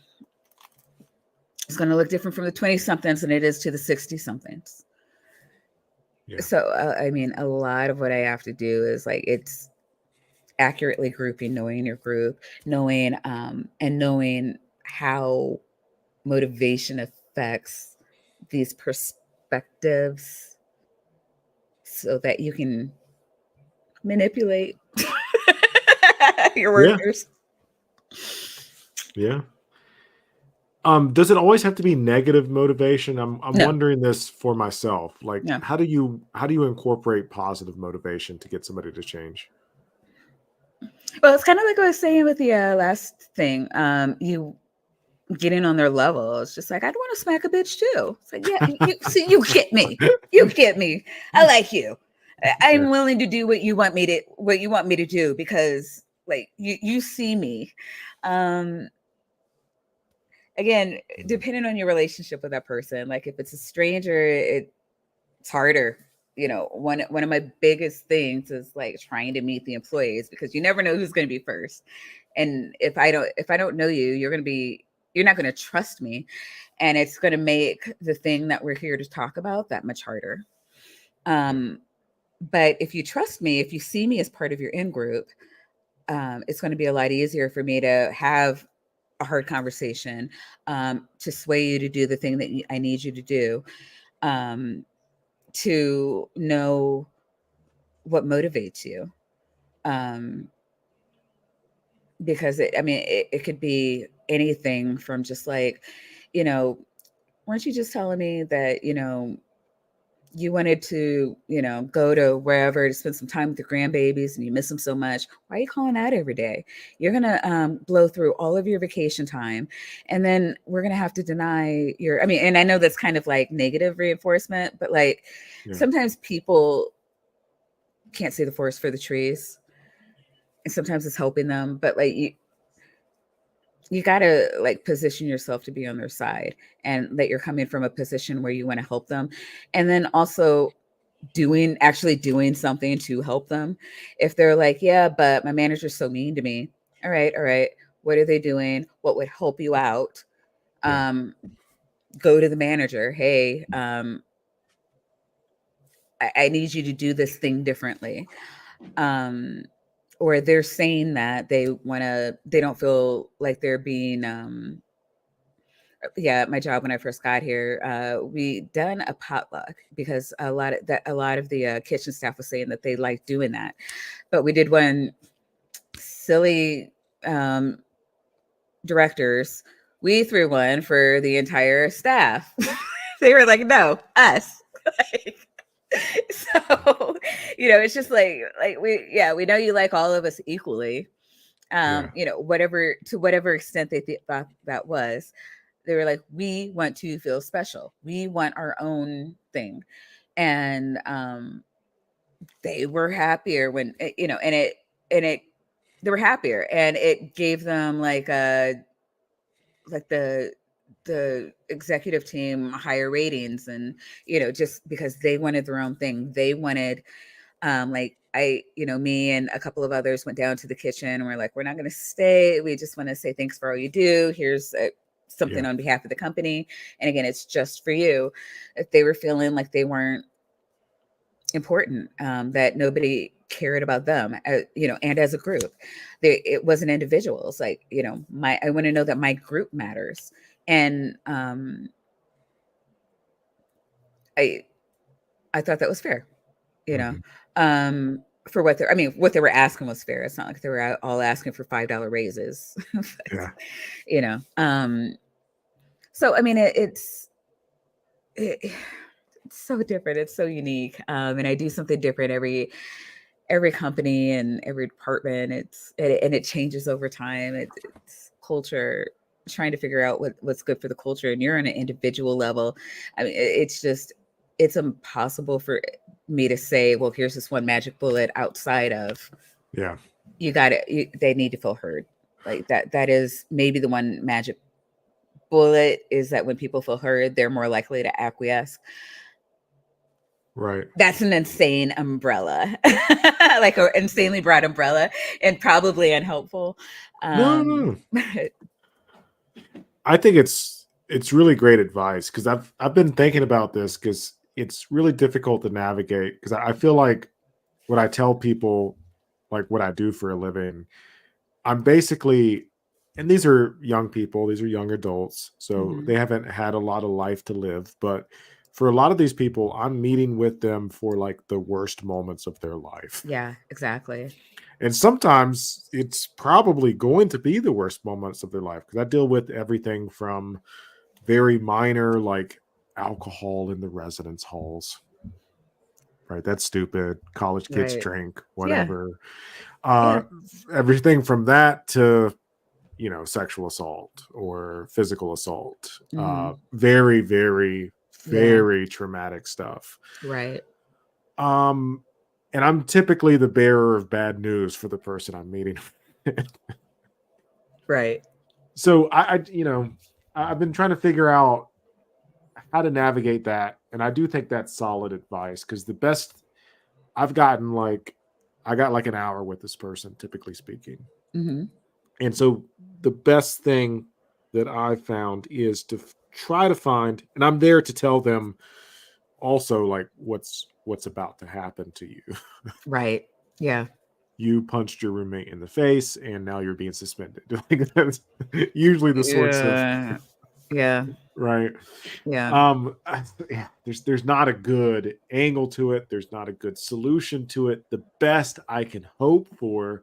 it's going to look different from the 20 somethings than it is to the 60 somethings. Yeah. So, I mean, a lot of what I have to do is like it's accurately grouping, knowing your group, and knowing how motivation affects these perspectives so that you can manipulate your Yeah. workers. Yeah. Does it always have to be negative motivation? I'm No, wondering this for myself. Like, no. how do you incorporate positive motivation to get somebody to change? Well, it's kind of like I was saying with the last thing. You get in on their level. It's just like I'd want to smack a bitch too. It's like, yeah, you see, you get me. You get me. I like you. Yeah. I'm willing to do what you want me to do because like you see me. Um, Again, Mhm. depending on your relationship with that person, like if it's a stranger, it's harder. One of my biggest things is like trying to meet the employees because you never know w's going to be first. And if I don't know you, you're going to be you're not going to trust me, and it's going to make the thing that we're here to talk about that much harder. Yeah. Um, but if you trust me, if you see me as part of your in group, it's going to be a lot easier for me to have a hard conversation, to sway you to do the thing that I need you to do, um, to know what motivates you. Um, because it could be anything from just like, you know, weren't you just telling me that, you wanted to, go to wherever to spend some time with your grandbabies and you miss them so much. Why are you calling out every day? You're going to blow through all of your vacation time. And then we're going to have to deny and I know that's kind of like negative reinforcement, but like Yeah. sometimes people can't see the forest for the trees. And sometimes it's helping them, but like you got to like position yourself to be on their side, and that you're coming from a position where you want to help them. And then also actually doing something to help them. If they're like, yeah, but my manager's so mean to me. All right. What are they doing? What would help you out? Yeah. Um, Go to the manager. Hey, I need you to do this thing differently. Um, or they're saying that they don't feel like they're being, yeah, at my job when I first got here, we done a potluck because a lot of the kitchen staff was saying that they like doing that, but we did one silly, um, directors. We threw one for the entire staff. They were like, "No, us." Like, so, it's just like we know you like all of us equally. Yeah. Whatever extent they thought that was, they were like, we want to feel special. We want our own thing. And they were happier when, and it, they were happier, and it gave them like like the executive team higher ratings, and, just because they wanted their own thing. They wanted, like me and a couple of others went down to the kitchen and we're like, we're not going to stay. We just want to say thanks for all you do. Here's something Yeah. on behalf of the company. And again, it's just for you. If they were feeling like they weren't important, that nobody cared about them, and as a group, it wasn't individuals. Like, I want to know that my group matters. And I, I thought that was fair, you know, Hmm. for what they were asking was fair. It's not like they were all asking for $5 raises. But, Yeah. you know, um, so, it, it's so different. It's so unique. And I do something different every company and every department. And it changes over time. It's culture, trying to figure out what's good for the culture. And you're on an individual level. It's just, it's impossible for me to say, well, here's this one magic bullet outside of, Yeah. they need to feel heard. Like that is maybe the one magic bullet, is that when people feel heard, they're more likely to acquiesce. Right. That's an insane umbrella, like an insanely broad umbrella, and probably unhelpful. No, Um, no. I think it's really great advice because I've been thinking about this because it's really difficult to navigate because I feel like when I tell people like what I do for a living, I'm basically, and these are young people, these are young adults, so mhm. they haven't had a lot of life to live. But for a lot of these people, I'm meeting with them for like the worst moments of their life. Yeah, exactly. And sometimes it's probably going to be the worst moments of their life because I deal with everything from very minor, like alcohol in the residence halls. Right, that's stupid. College kids Right. drink, Yeah. whatever. Yeah. Uh, Everything from that to, sexual assault or physical assault. Hmm. Very, very, Yeah. very traumatic stuff. Right. Um, and I'm typically the bearer of bad news for the person I'm meeting. Right. So I've been trying to figure out how to navigate that, and I do think that's solid advice because the best I've gotten, like, I got like an hour with this person, typically speaking, Hmm. and so the best thing. that I found is to try to find, and I'm there to tell them also like what's about to happen to you. Right. Yeah. You punched your roommate in the face, and now you're being suspended. Like that's usually the sorts of Yeah. Yeah. right. Yeah. Yeah, there's not a good angle to it. There's not a good solution to it. The best I can hope for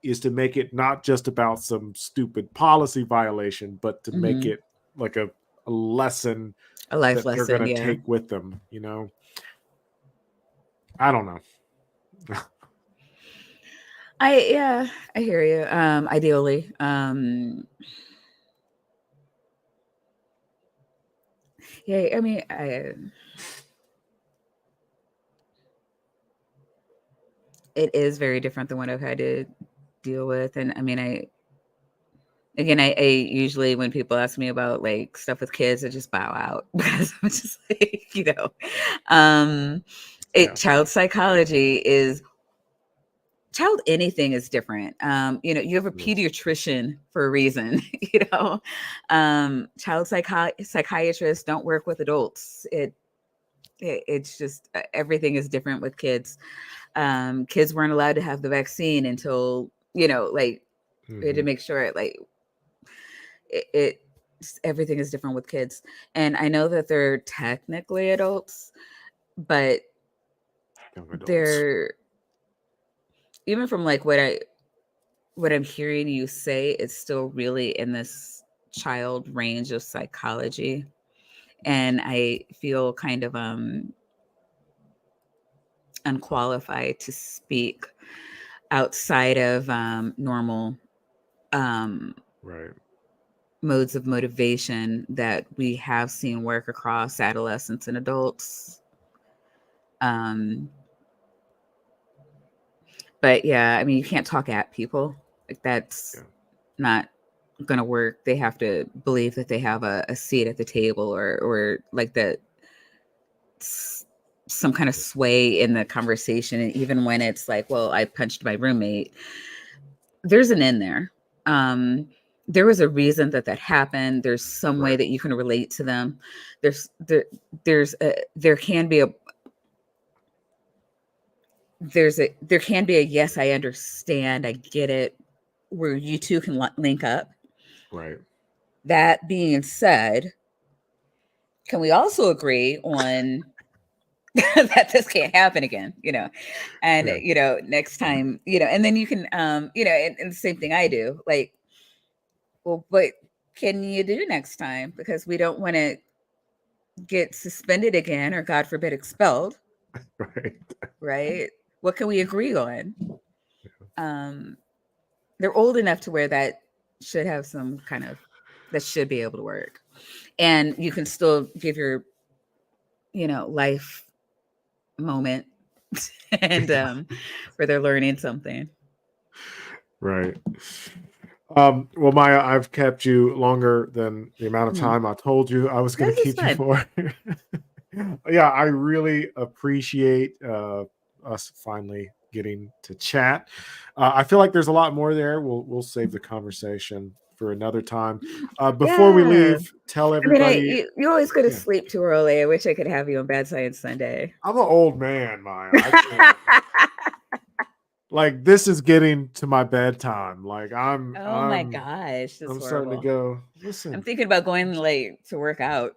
is to make it not just about some stupid policy violation, but to make Hmm. it like a lesson A life that they're going lesson. to Yeah. take with them. I don't know. I hear you. Ideally. Yeah, I mean, it is very different than what I've had to deal with. And I mean, I usually when people ask me about like stuff with kids, I just bow out because I'm just like, um, Yeah. child psychology is child anything is different. You have a Yes. pediatrician for a reason. Child psychiatrists don't work with adults. It's just everything is different with kids. Kids weren't allowed to have the vaccine until like we had to Hmm. make sure like it everything is different with kids. And I know that they're technically adults, but Young adults. they're even from like what I'm hearing you say, it's still really in this child range of psychology. And I feel kind of unqualified to speak outside of normal um, Right. modes of motivation that we have seen work across adolescents and adults. Um, but yeah, I mean, you can't talk at people. Like that's Yeah. not gonna work. They have to believe that they have a seat at the table or like that some kind of sway in the conversation. And even when it's like, well, I punched my roommate, there's an in there. Um, there was a reason that that happened. There's some way Right. that you can relate to them. There's there there can be there can be a yes, I understand, I get it, where you two can link up. Right. That being said, can we also agree on that this can't happen again, and Yeah. next time, and then you can and the same thing I do, like, well, what can you do next time, because we don't want to get suspended again or god forbid expelled, Right. right? What can we agree on? um they're old enough to where that should have some kind of that should be able to work, and you can still give your life moment and where they're learning something. Right. Well, Maya, I've kept you longer than the amount of Mhm. time I told you I was going This to is keep you fun. for. Yeah, I really appreciate us finally getting to chat. I feel like there's a lot more there. We'll save the conversation for another time. Before we Yeah. leave, tell I mean, everybody. you always go to Yeah, sleep too early. I wish I could have you on Bad Science Sunday. I'm an old man, Maya. I can't. Like this is getting to my bedtime. Like I'm Oh my I'm gosh, that's I'm starting to horrible. go. I'm Listen. thinking about going like to work out.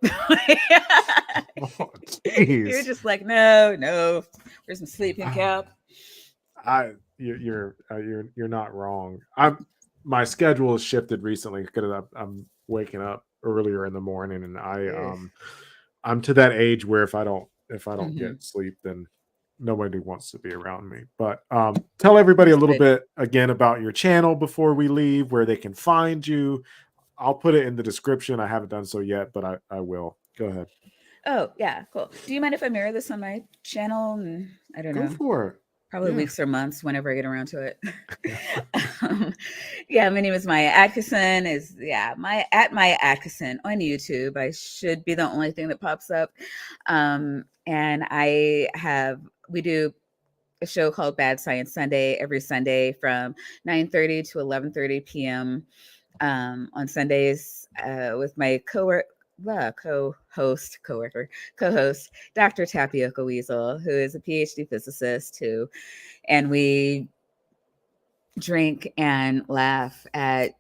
Oh, You're jeez. just like, no, no. Where's my sleeping cap? I you're not wrong. I'm my schedule has shifted recently because I'm waking up earlier in the morning, and Ugh. I'm to that age where if I don't Mhm. get sleep, then nobody wants to be around me. But tell everybody a little Understood. bit again about your channel before we leave, where they can find you. I'll put it in the description. I haven't done so yet, but I will. Go ahead. Oh, yeah, cool. Do you mind if I mirror this on my channel? And I don't Go know, for it. probably Yeah. weeks or months whenever I get around to it. um, yeah, my name is Maya Adkisson. Is Maya Adkisson on YouTube. I should be the only thing that pops up. And we do a show called Bad Science Sunday every Sunday from 9:30 to 11:30 p.m. On Sundays. with my co-host, Dr. Tapioca Weasel, who is a PhD physicist who, and we drink and laugh at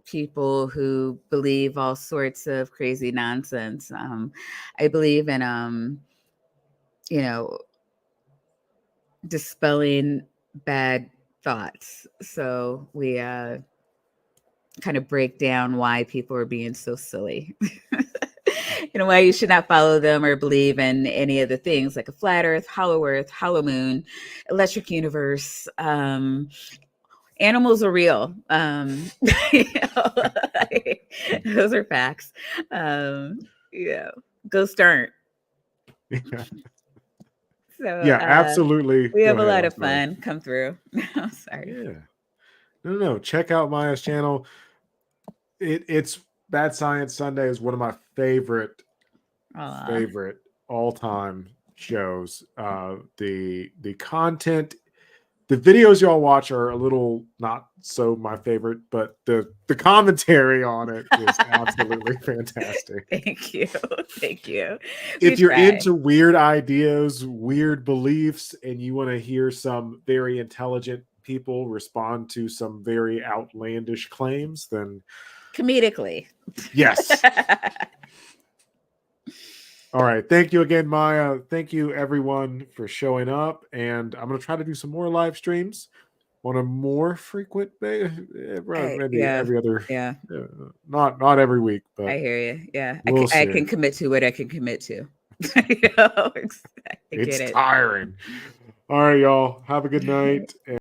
people who believe all sorts of crazy nonsense. I believe in, you know, dispelling bad thoughts. So we kind of break down why people are being so silly. Why you should not follow them or believe in any of the things like a flat earth, hollow moon, electric universe. Animals are real. You know, those are facts. Yeah, ghosts aren't. Yeah, So yeah, absolutely. we Go have a ahead. lot I'm of sorry. fun come through. I'm sorry. Yeah. No. Check out Maya's channel. It's Bad Science Sunday is one of my Aw. favorite all time shows. The content, the videos y'all watch are a little not so my favorite, but the commentary on it is absolutely fantastic. Thank you. Thank you. We If you're try. into weird ideas, weird beliefs, and you want to hear some very intelligent people respond to some very outlandish claims, then Comedically. yes. All right. Thank you again, Maya. Thank you, everyone, for showing up. And I'm going to try to do some more live streams on a more frequent basis, maybe Yeah. every other, Yeah. not every week, I but hear you. Yeah. we'll I see. can commit to what I can commit to. I get It's it. tiring. All right, y'all. Have a good night.